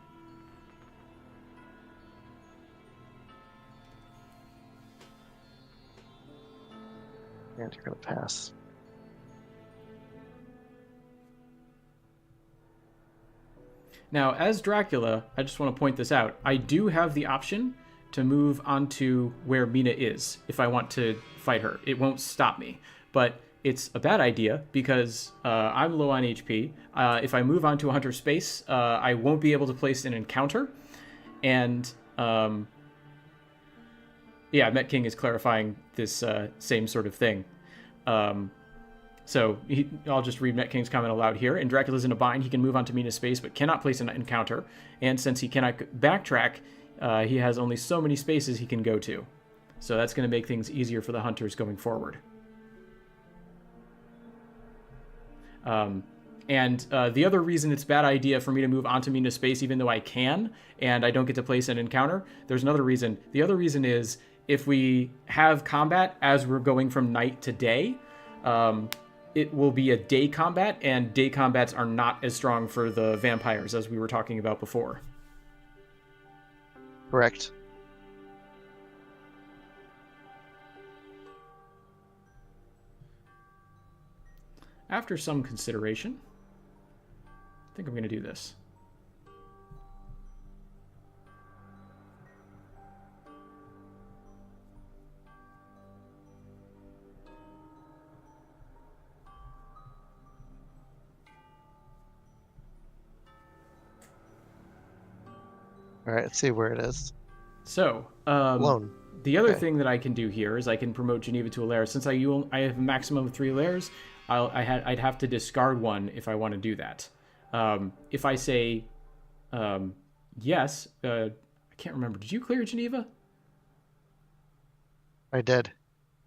And you're going to pass. Now, as Dracula, I just want to point this out. I do have the option to move onto where Mina is if I want to fight her. It won't stop me. But it's a bad idea because I'm low on HP. If I move onto a hunter space, I won't be able to place an encounter. And yeah, Met King is clarifying this same sort of thing. So I'll just read Met King's comment aloud here. And Dracula's in a bind. He can move onto Mina's space, but cannot place an encounter. And since he cannot backtrack, he has only so many spaces he can go to. So that's going to make things easier for the hunters going forward. And the other reason it's a bad idea for me to move onto Mina's space, even though I can, and I don't get to place an encounter, there's another reason. The other reason is if we have combat as we're going from night to day, it will be a day combat, and day combats are not as strong for the vampires as we were talking about before. Correct. After some consideration, I think I'm going to do this. All right, let's see where it is. So, Alone. The other thing that I can do here is I can promote Geneva to a lair. Since I have a maximum of 3 lairs, I'd have to discard 1 if I want to do that. If I say yes, I can't remember. Did you clear Geneva? I did.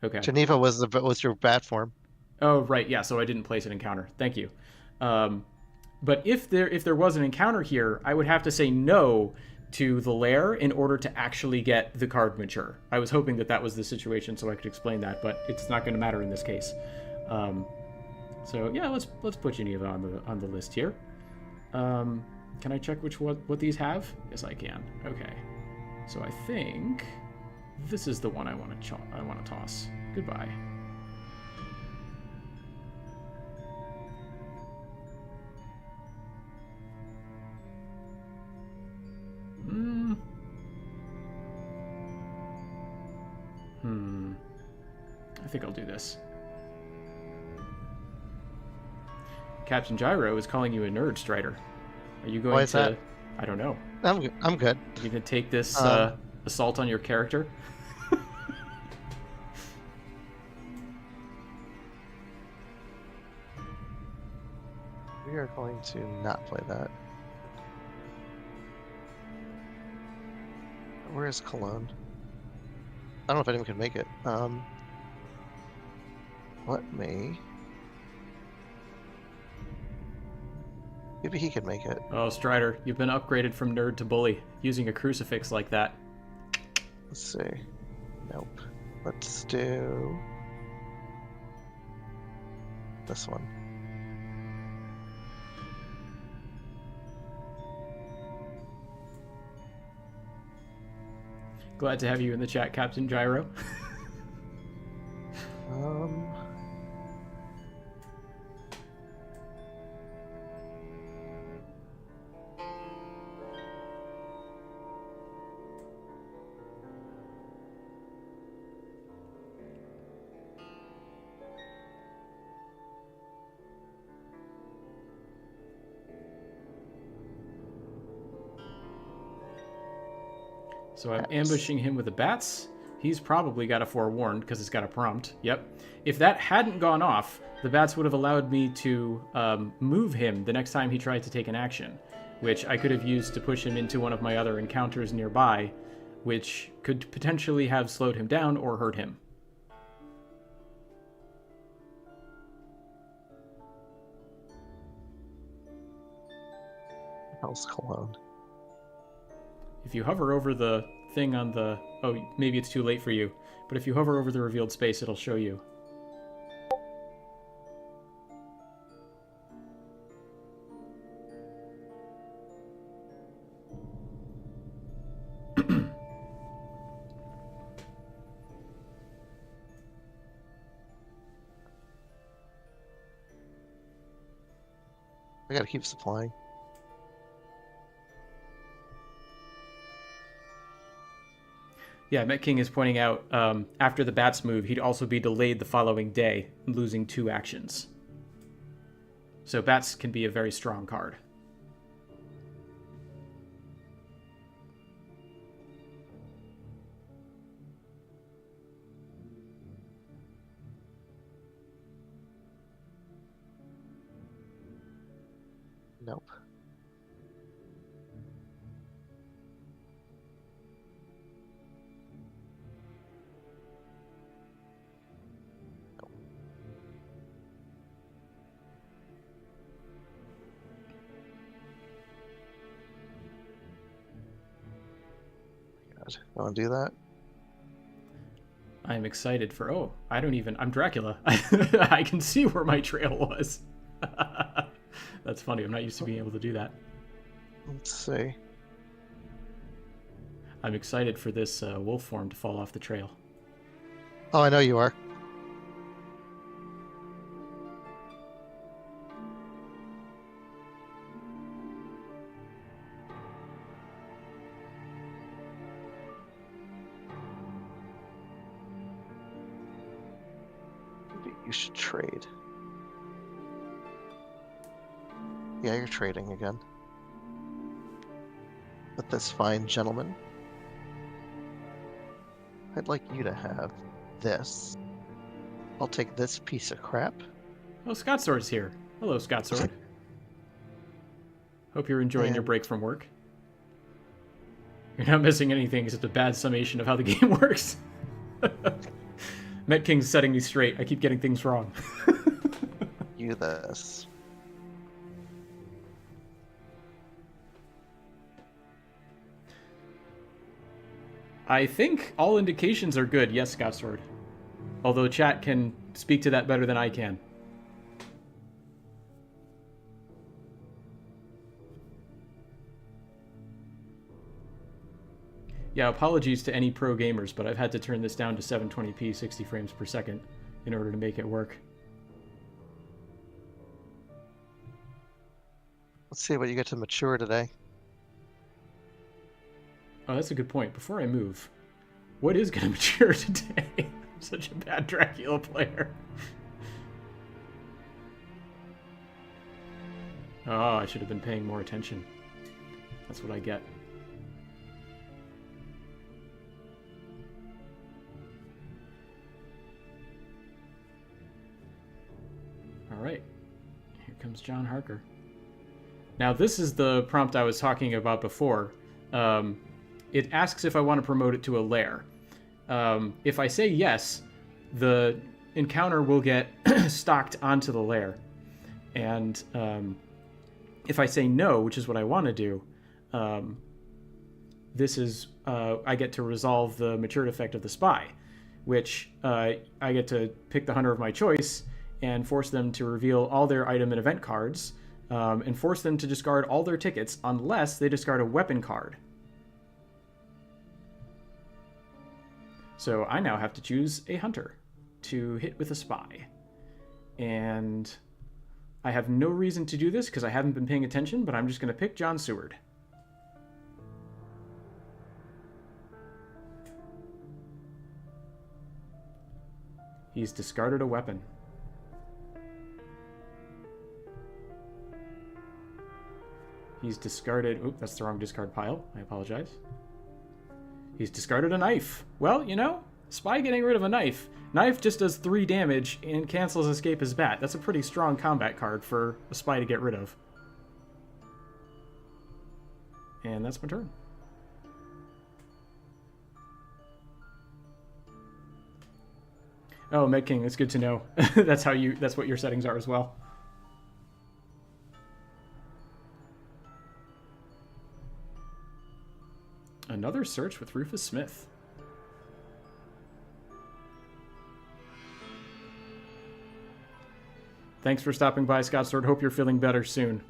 Okay. Geneva was your bat form. Oh, right. Yeah. So I didn't place an encounter. Thank you. But if there was an encounter here, I would have to say no to the lair in order to actually get the card mature. I was hoping that was the situation so I could explain that, but it's not going to matter in this case. So yeah, let's put Geneva on the list here. Can I check what these have? Yes, I can. Okay. So I think this is the one I want to toss. Goodbye. I think I'll do this. Captain Gyro is calling you a nerd, Strider. Are you going Why is to... that? I don't know. I'm good. Are you going to take this assault on your character? We are going to not play that. Where is Cologne? I don't know if anyone can make it. Let me. Maybe he can make it. Oh, Strider, you've been upgraded from nerd to bully using a crucifix like that. Let's see. Nope. Let's do this one. Glad to have you in the chat, Captain Gyro. So I'm ambushing him with the bats. He's probably got a forewarned because it's got a prompt. Yep. If that hadn't gone off, the bats would have allowed me to move him the next time he tried to take an action, which I could have used to push him into one of my other encounters nearby, which could potentially have slowed him down or hurt him. Hell's Cologne. If you hover over the thing on the... Oh, maybe it's too late for you. But if you hover over the revealed space, it'll show you. I gotta keep supplying. Yeah, Met King is pointing out after the bats move, he'd also be delayed the following day, losing 2 actions. So bats can be a very strong card. Nope. I want to do that. I'm excited for... Oh, I don't even... I'm Dracula. I can see where my trail was. That's funny. I'm not used to being able to do that. Let's see. I'm excited for this wolf form to fall off the trail. Oh, I know you are. You should trade. Yeah, you're trading again. With this fine gentleman. I'd like you to have this. I'll take this piece of crap. Oh, Scott Sword's here. Hello, Scott Sword. Hope you're enjoying your break from work. You're not missing anything except a bad summation of how the game works. Met King's setting me straight. I keep getting things wrong. You this. I think all indications are good. Yes, Scott Sword. Although chat can speak to that better than I can. Yeah, apologies to any pro gamers, but I've had to turn this down to 720p 60 frames per second in order to make it work. Let's see what you get to mature today. Oh, that's a good point. Before I move, what is going to mature today? I'm such a bad Dracula player. Oh, I should have been paying more attention. That's what I get. All right. Here comes John Harker. Now, this is the prompt I was talking about before. It asks if I want to promote it to a lair. If I say yes, the encounter will get stocked onto the lair. And if I say no, which is what I want to do, this is I get to resolve the matured effect of the spy, which I get to pick the hunter of my choice and force them to reveal all their item and event cards, and force them to discard all their tickets unless they discard a weapon card. So I now have to choose a hunter to hit with a spy. And I have no reason to do this because I haven't been paying attention, but I'm just going to pick John Seward. He's discarded a weapon. He's discarded... Oop, that's the wrong discard pile. I apologize. He's discarded a knife. Well, you know, spy getting rid of a knife. Knife just does 3 damage and cancels escape as bat. That's a pretty strong combat card for a spy to get rid of. And that's my turn. Oh, Med King, that's good to know. That's what your settings are as well. Another search with Rufus Smith. Thanks for stopping by, Scott Sword. Hope you're feeling better soon.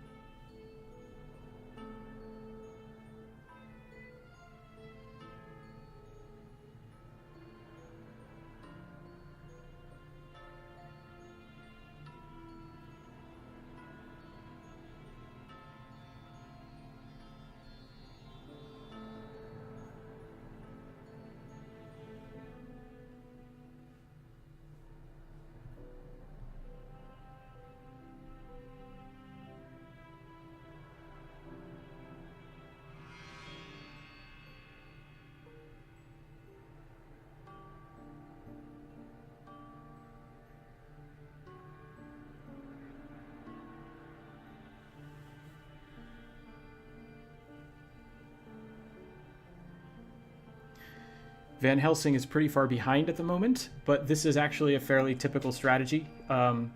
Van Helsing is pretty far behind at the moment, but this is actually a fairly typical strategy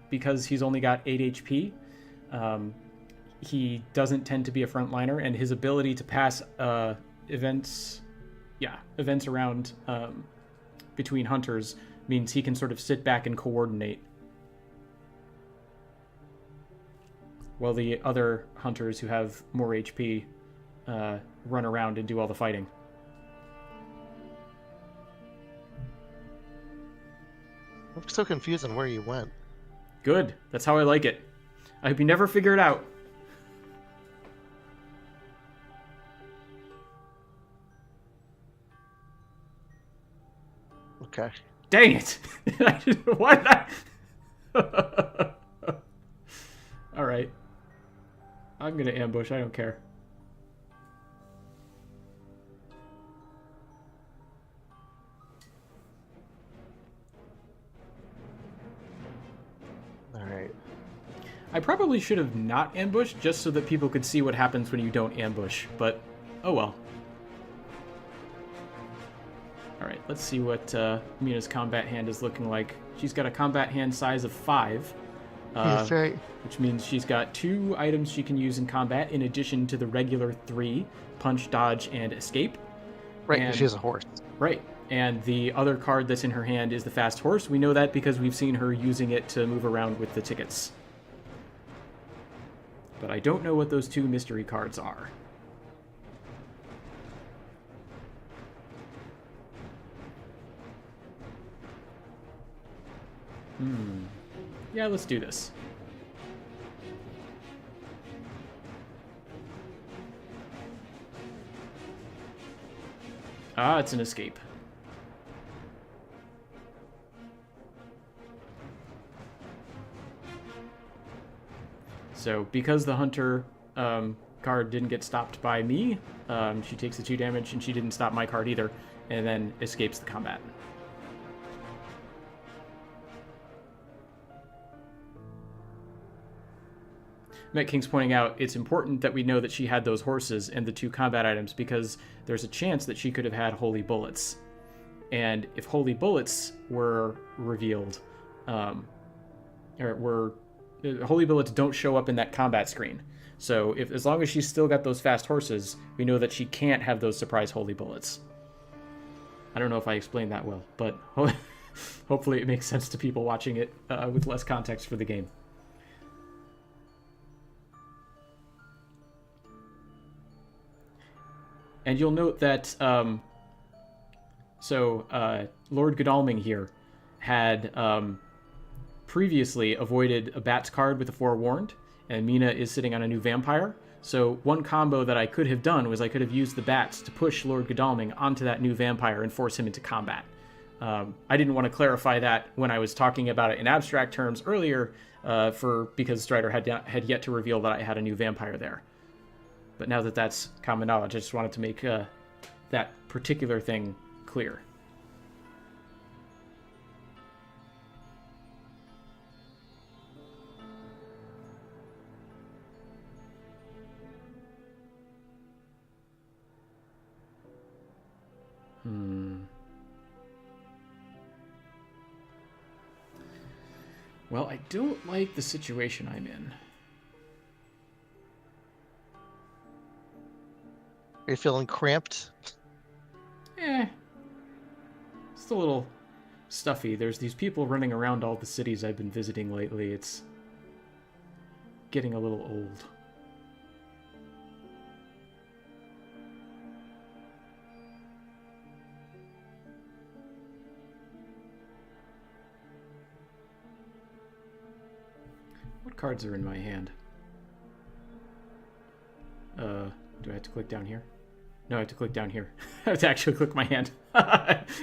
because he's only got 8 HP. He doesn't tend to be a frontliner, and his ability to pass events around between hunters means he can sort of sit back and coordinate, while the other hunters who have more HP run around and do all the fighting. I'm so confused on where you went. Good. That's how I like it. I hope you never figure it out. Okay. Dang it! What? Alright. I'm gonna ambush. I don't care. Alright. I probably should have not ambushed just so that people could see what happens when you don't ambush, but oh well. Alright, let's see what Mina's combat hand is looking like. She's got a combat hand size of 5. That's right. Which means she's got 2 items she can use in combat in addition to the regular 3, punch, dodge, and escape. Right, and she has a horse. Right, and the other card that's in her hand is the fast horse. We know that because we've seen her using it to move around with the tickets. But I don't know what those 2 mystery cards are. Yeah, let's do this. Ah, it's an escape. So, because the hunter card didn't get stopped by me, she takes the 2 damage, and she didn't stop my card either, and then escapes the combat. Met King's pointing out it's important that we know that she had those horses and the 2 combat items because there's a chance that she could have had holy bullets. And if holy bullets were revealed, holy bullets don't show up in that combat screen. So as long as she's still got those fast horses, we know that she can't have those surprise holy bullets. I don't know if I explained that well, but hopefully it makes sense to people watching it with less context for the game. And you'll note that Lord Godalming here had previously avoided a Bats card with a Forewarned, and Mina is sitting on a new Vampire. So one combo that I could have done was I could have used the Bats to push Lord Godalming onto that new Vampire and force him into combat. I didn't want to clarify that when I was talking about it in abstract terms earlier, because Strider had yet to reveal that I had a new Vampire there. But now that that's common knowledge, I just wanted to make that particular thing clear. Well, I don't like the situation I'm in. Are you feeling cramped? It's a little stuffy. There's these people running around all the cities I've been visiting lately. It's getting a little old. What cards are in my hand? Do I have to click down here? No, I have to click down here. I have to actually click my hand.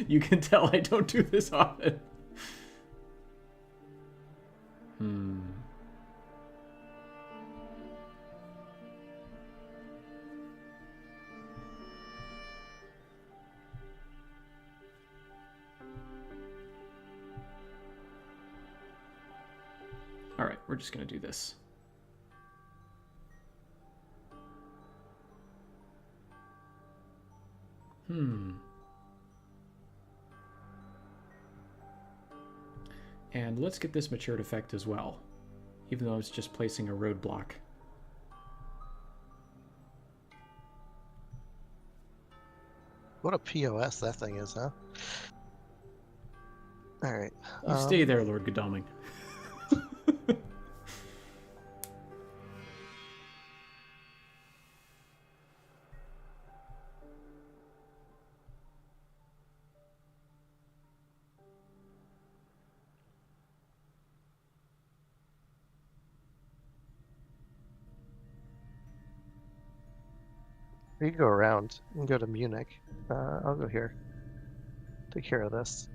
You can tell I don't do this often. All right, we're just going to do this. And let's get this matured effect as well, even though it's just placing a roadblock. What a POS that thing is, huh? All right. You stay there, Lord Godalming. You can go around. You can go to Munich. I'll go here. Take care of this.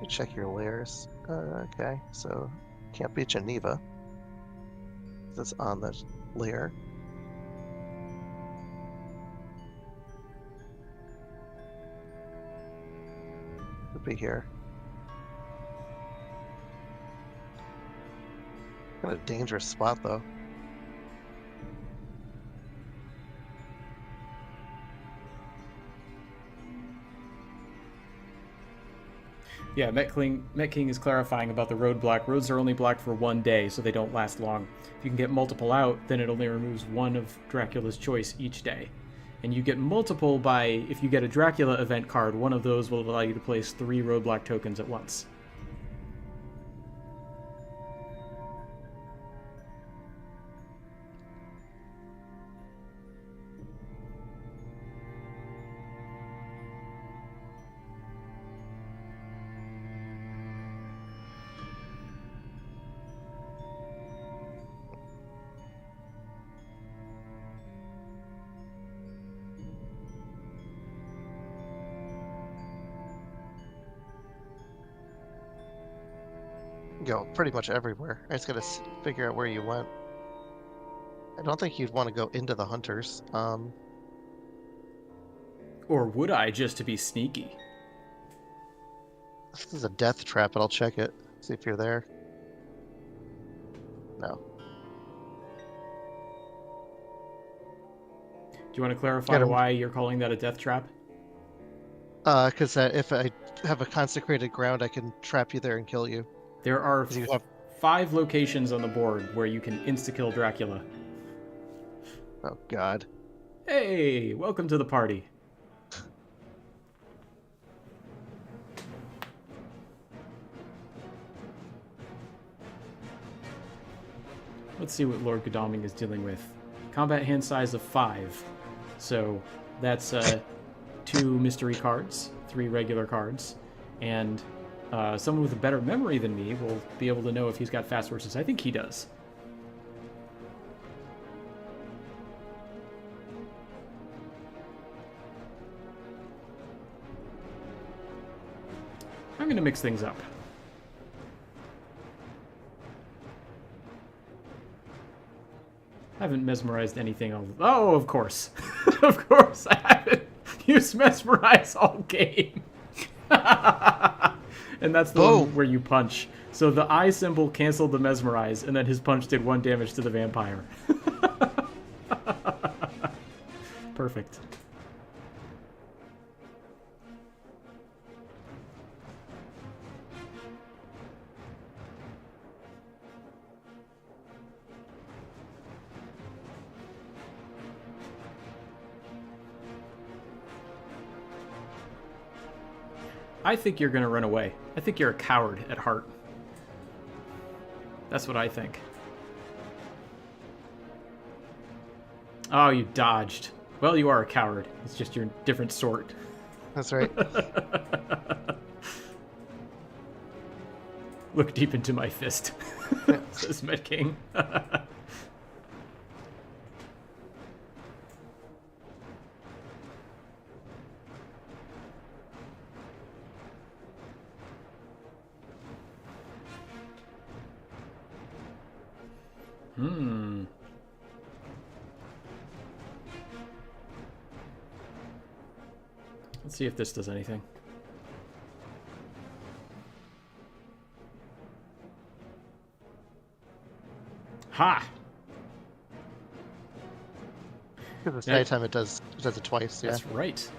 Check your layers. Okay, so can't be Geneva. That's on the layer. Could be here. Kind of dangerous spot though. Yeah, Met King is clarifying about the roadblock. Roads are only blocked for 1 day, so they don't last long. If you can get multiple out, then it only removes one of Dracula's choice each day. And you get multiple by, if you get a Dracula event card, one of those will allow you to place 3 roadblock tokens at once. go pretty much everywhere. I just gotta figure out where you went. I don't think you'd want to go into the hunters. Or would I, just to be sneaky? This is a death trap, but I'll check it. See if you're there. No. Do you want to clarify why you're calling that a death trap? Because if I have a consecrated ground, I can trap you there and kill you. There are 5 locations on the board where you can insta-kill Dracula. Oh, God. Hey, welcome to the party. Let's see what Lord Godalming is dealing with. Combat hand size of 5. So that's 2 mystery cards, 3 regular cards, and someone with a better memory than me will be able to know if he's got fast horses. I think he does. I'm going to mix things up. I haven't mesmerized anything. Oh, of course. Of course, I haven't used mesmerize all game. And that's the one where you punch. So the eye symbol canceled the mesmerize, and then his punch did 1 damage to the vampire. Perfect. I think you're going to run away. I think you're a coward at heart. That's what I think. Oh, you dodged. Well, you are a coward. It's just your different sort. That's right. Look deep into my fist, says Met King. Let's see if this does anything. Ha! Because it's nighttime, it does it twice. Yeah. That's right.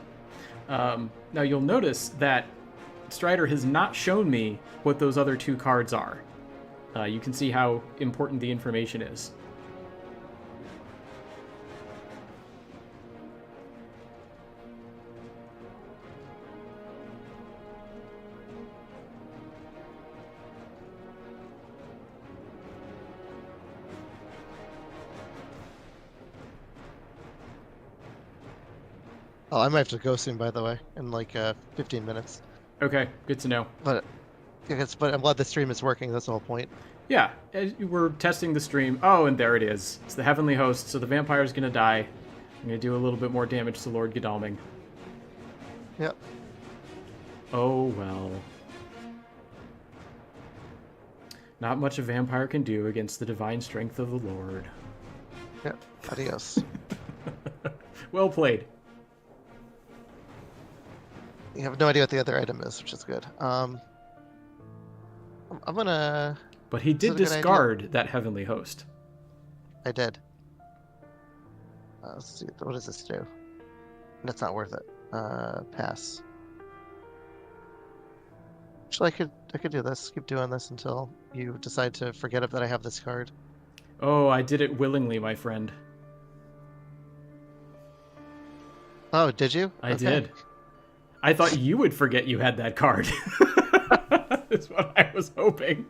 Now you'll notice that Strider has not shown me what those other 2 cards are. You can see how important the information is. Oh, I might have to go soon, by the way, in like 15 minutes. Okay, good to know. But I'm glad the stream is working. That's the whole point. Yeah, we're testing the stream. Oh, and there it is. It's the Heavenly Host, so the vampire's going to die. I'm going to do a little bit more damage to Lord Godalming. Yep. Oh, well. Not much a vampire can do against the divine strength of the Lord. Yep. Adios. Well played. You have no idea what the other item is, which is good. I'm gonna... But he did discard that Heavenly Host. I did. Let's see. What does this do? That's not worth it. Pass. Actually, I could do this. Keep doing this until you decide to forget that I have this card. Oh, I did it willingly, my friend. Oh, did you? I did. I thought you would forget you had that card. That's what I was hoping.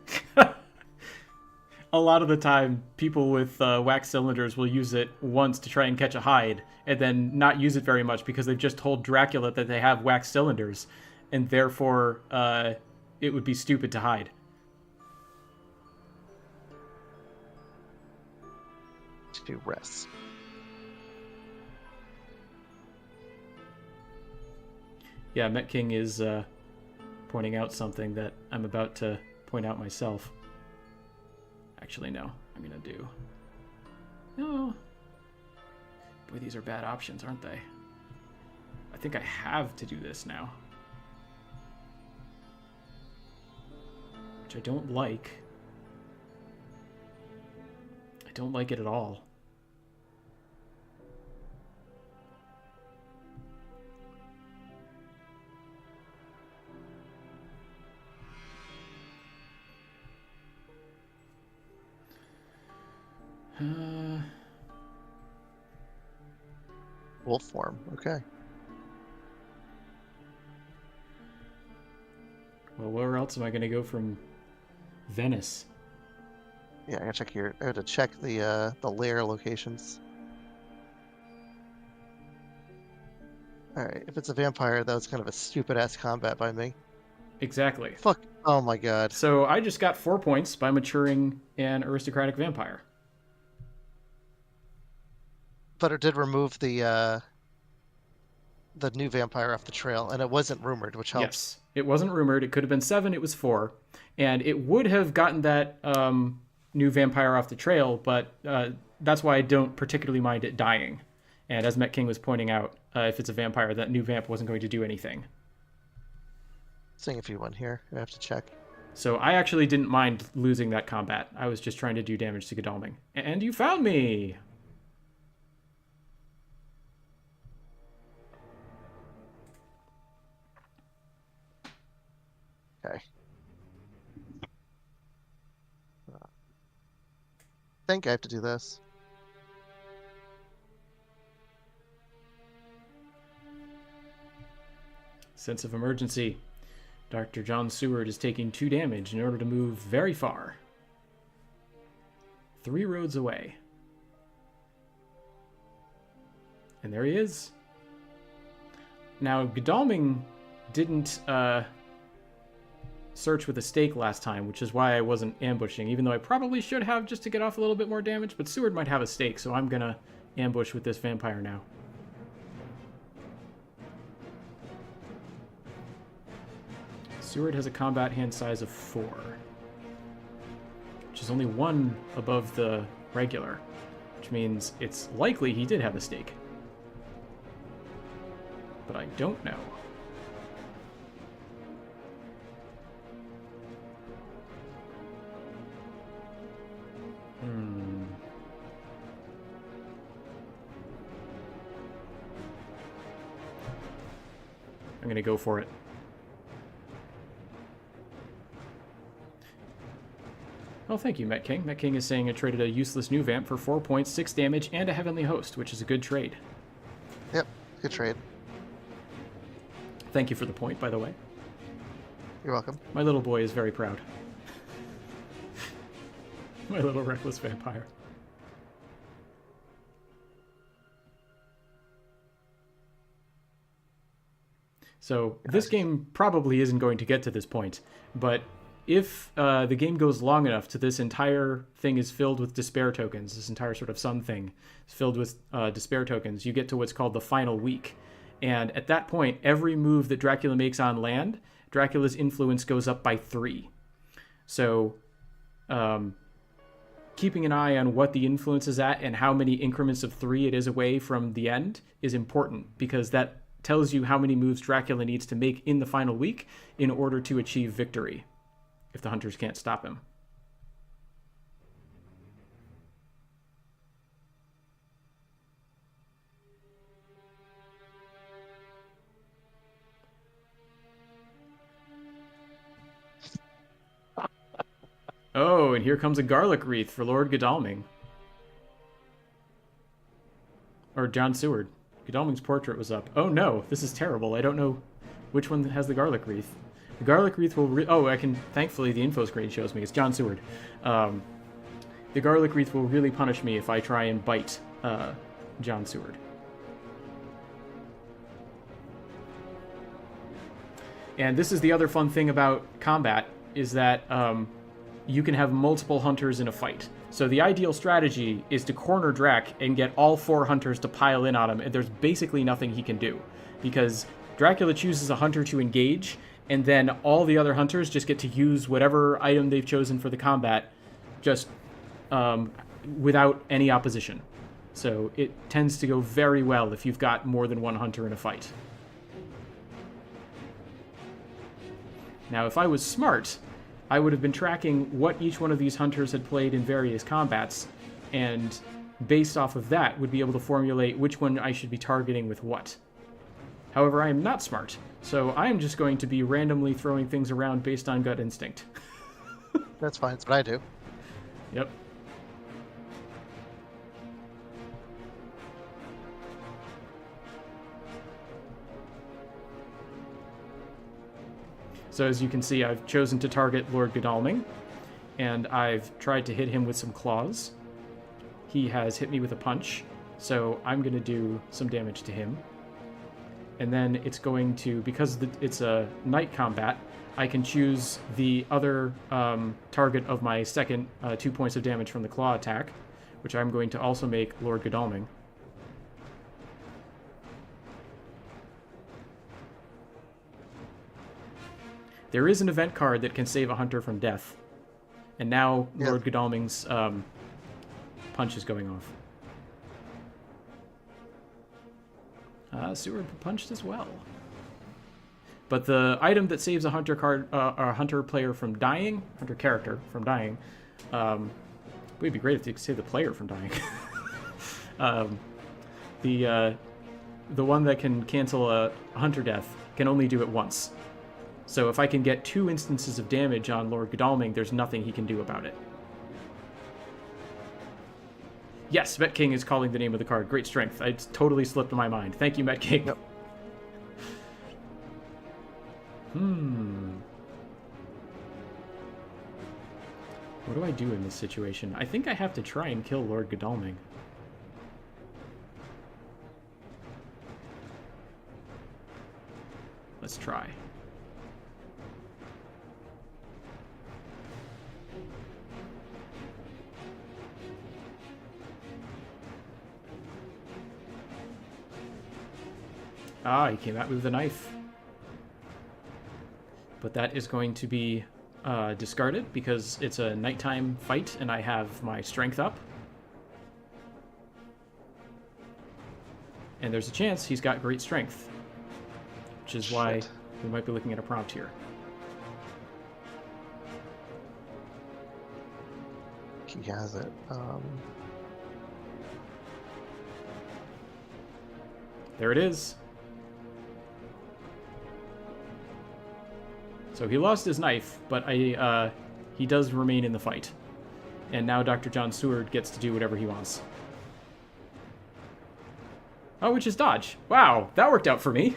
A lot of the time, people with wax cylinders will use it once to try and catch a hide, and then not use it very much because they've just told Dracula that they have wax cylinders, and therefore it would be stupid to hide. To rest. Yeah, Met King is pointing out something that I'm about to point out myself. Actually, no. I'm going to do... No. Boy, these are bad options, aren't they? I think I have to do this now. Which I don't like. I don't like it at all. Wolf form. Okay. Well, where else am I going to go from Venice? Yeah, I gotta check here. I have to check the lair locations. All right, if it's a vampire, that was kind of a stupid ass combat by me. Exactly. Fuck. Oh my god. So I just got 4 points by maturing an aristocratic vampire. But it did remove the new vampire off the trail, and it wasn't rumored, which helps. Yes, it wasn't rumored. It could have been 7. It was 4, and it would have gotten that new vampire off the trail. But that's why I don't particularly mind it dying. And as Met King was pointing out, if it's a vampire, that new vamp wasn't going to do anything. Seeing if you won here, I have to check. So I actually didn't mind losing that combat. I was just trying to do damage to Godalming. And you found me! Okay. I think I have to do this. Sense of emergency. Dr. John Seward is taking 2 damage in order to move very far. 3 roads away. And there he is. Now, Godalming didn't search with a stake last time, which is why I wasn't ambushing, even though I probably should have just to get off a little bit more damage, but Seward might have a stake, so I'm gonna ambush with this vampire now. Seward has a combat hand size of 4, which is only 1 above the regular, which means it's likely he did have a stake. But I don't know. I'm gonna go for it. Oh, thank you, Met King. Met King is saying I traded a useless new vamp for 4 points, 6 damage, and a heavenly host, which is a good trade. Yep, good trade. Thank you for the point, by the way. You're welcome. My little boy is very proud. My little reckless vampire. So this game probably isn't going to get to this point, but if the game goes long enough to this entire thing is filled with despair tokens, this entire sort of sun thing is filled with despair tokens, you get to what's called the final week. And at that point, every move that Dracula makes on land, Dracula's influence goes up by 3. So keeping an eye on what the influence is at and how many increments of 3 it is away from the end is important, because that tells you how many moves Dracula needs to make in the final week in order to achieve victory, if the hunters can't stop him. Oh, and here comes a garlic wreath for Lord Godalming. Or John Seward. Godalming's portrait was up. Oh no, this is terrible. I don't know which one has the garlic wreath. The garlic wreath will... oh, I can... Thankfully, the info screen shows me. It's John Seward. The garlic wreath will really punish me if I try and bite John Seward. And this is the other fun thing about combat, is that you can have multiple hunters in a fight. So the ideal strategy is to corner Drac and get all 4 hunters to pile in on him, and there's basically nothing he can do. Because Dracula chooses a hunter to engage, and then all the other hunters just get to use whatever item they've chosen for the combat, just without any opposition. So it tends to go very well if you've got more than one hunter in a fight. Now, if I was smart, I would have been tracking what each one of these hunters had played in various combats, and based off of that, would be able to formulate which one I should be targeting with what. However, I am not smart, so I am just going to be randomly throwing things around based on gut instinct. That's fine. That's what I do. Yep. So as you can see, I've chosen to target Lord Godalming, and I've tried to hit him with some claws. He has hit me with a punch, so I'm going to do some damage to him. And then it's going to, because it's a night combat, I can choose the other target of my second 2 points of damage from the claw attack, which I'm going to also make Lord Godalming. There is an event card that can save a hunter from death. And now Lord Godalming's punch is going off. Seward punched as well. But the item that saves a hunter card, a hunter player from dying, hunter character from dying, it'd be great if they could save the player from dying. The one that can cancel a hunter death can only do it once. So if I can get 2 instances of damage on Lord Godalming, there's nothing he can do about it. Yes, Met King is calling the name of the card. Great strength. I totally slipped my mind. Thank you, Met King. Yep. What do I do in this situation? I think I have to try and kill Lord Godalming. Let's try. Ah, he came at me with a knife. But that is going to be discarded because it's a nighttime fight and I have my strength up. And there's a chance he's got great strength, which is why we might be looking at a prompt here. He has it. There it is. So he lost his knife, but he does remain in the fight. And now Dr. John Seward gets to do whatever he wants. Oh, which is dodge. Wow, that worked out for me.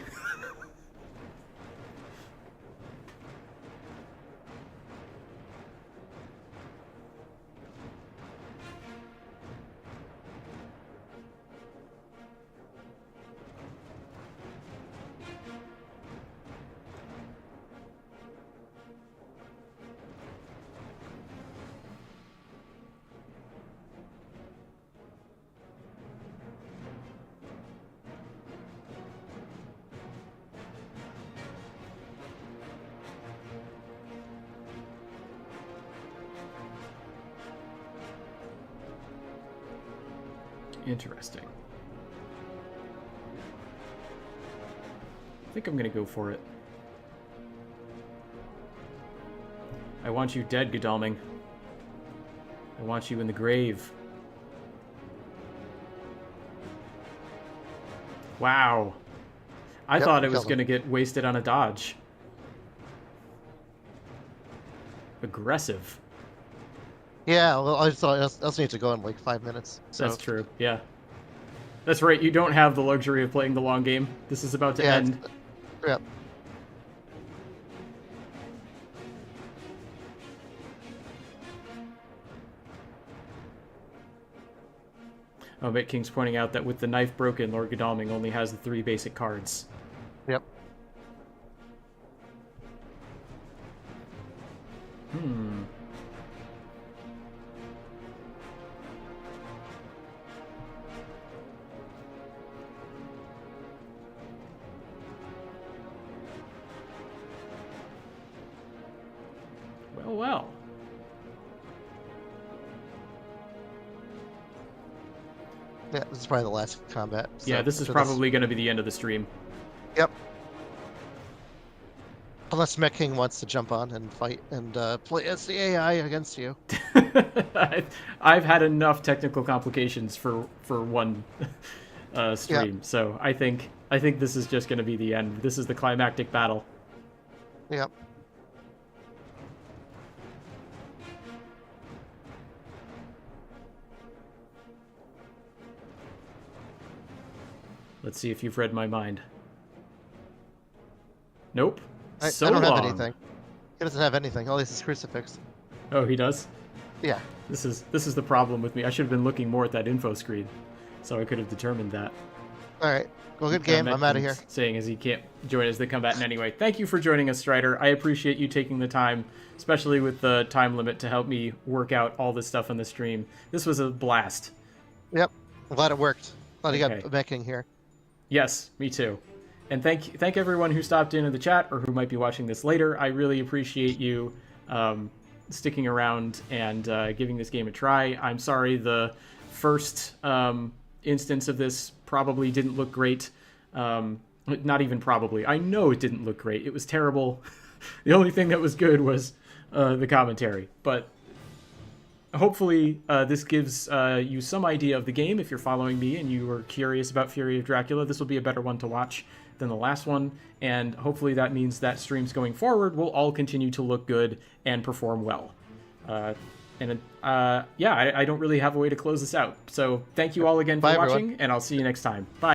Interesting. I think I'm gonna go for it. I want you dead, Godalming. I want you in the grave. Wow. I thought it was gonna get wasted on a dodge. Aggressive. Yeah, well, I also need to go in like 5 minutes. So. That's true, yeah. That's right, you don't have the luxury of playing the long game. This is about to end. Yep. Oh, Met King's pointing out that with the knife broken, Lord Godalming only has the 3 basic cards. Yep. Well. Yeah, this is probably the last combat. So Yeah, this is probably going to be the end of the stream. Yep. Unless Mech King wants to jump on and fight and play as the AI against you. I've had enough technical complications for one stream, Yep. so I think this is just going to be the end. This is the climactic battle. Yep. Let's see if you've read my mind. Nope. I don't have anything. He doesn't have anything. All this is crucifix. Oh, he does? Yeah. This is the problem with me. I should have been looking more at that info screen, so I could have determined that. All right. Well, good game. I'm out of here. Saying as he can't join as the combatant anyway. Thank you for joining us, Strider. I appreciate you taking the time, especially with the time limit, to help me work out all this stuff on the stream. This was a blast. Yep. I'm glad it worked. Glad you got Mech King here. Yes, me too. And thank everyone who stopped in the chat or who might be watching this later. I really appreciate you sticking around and giving this game a try. I'm sorry the first instance of this probably didn't look great. Not even probably. I know it didn't look great. It was terrible. The only thing that was good was the commentary. But hopefully this gives you some idea of the game. If you're following me and you are curious about Fury of Dracula, this will be a better one to watch than the last one, and hopefully that means that streams going forward will all continue to look good and perform well. Yeah, I don't really have a way to close this out. So thank you all again for watching, and I'll see you next time. Bye.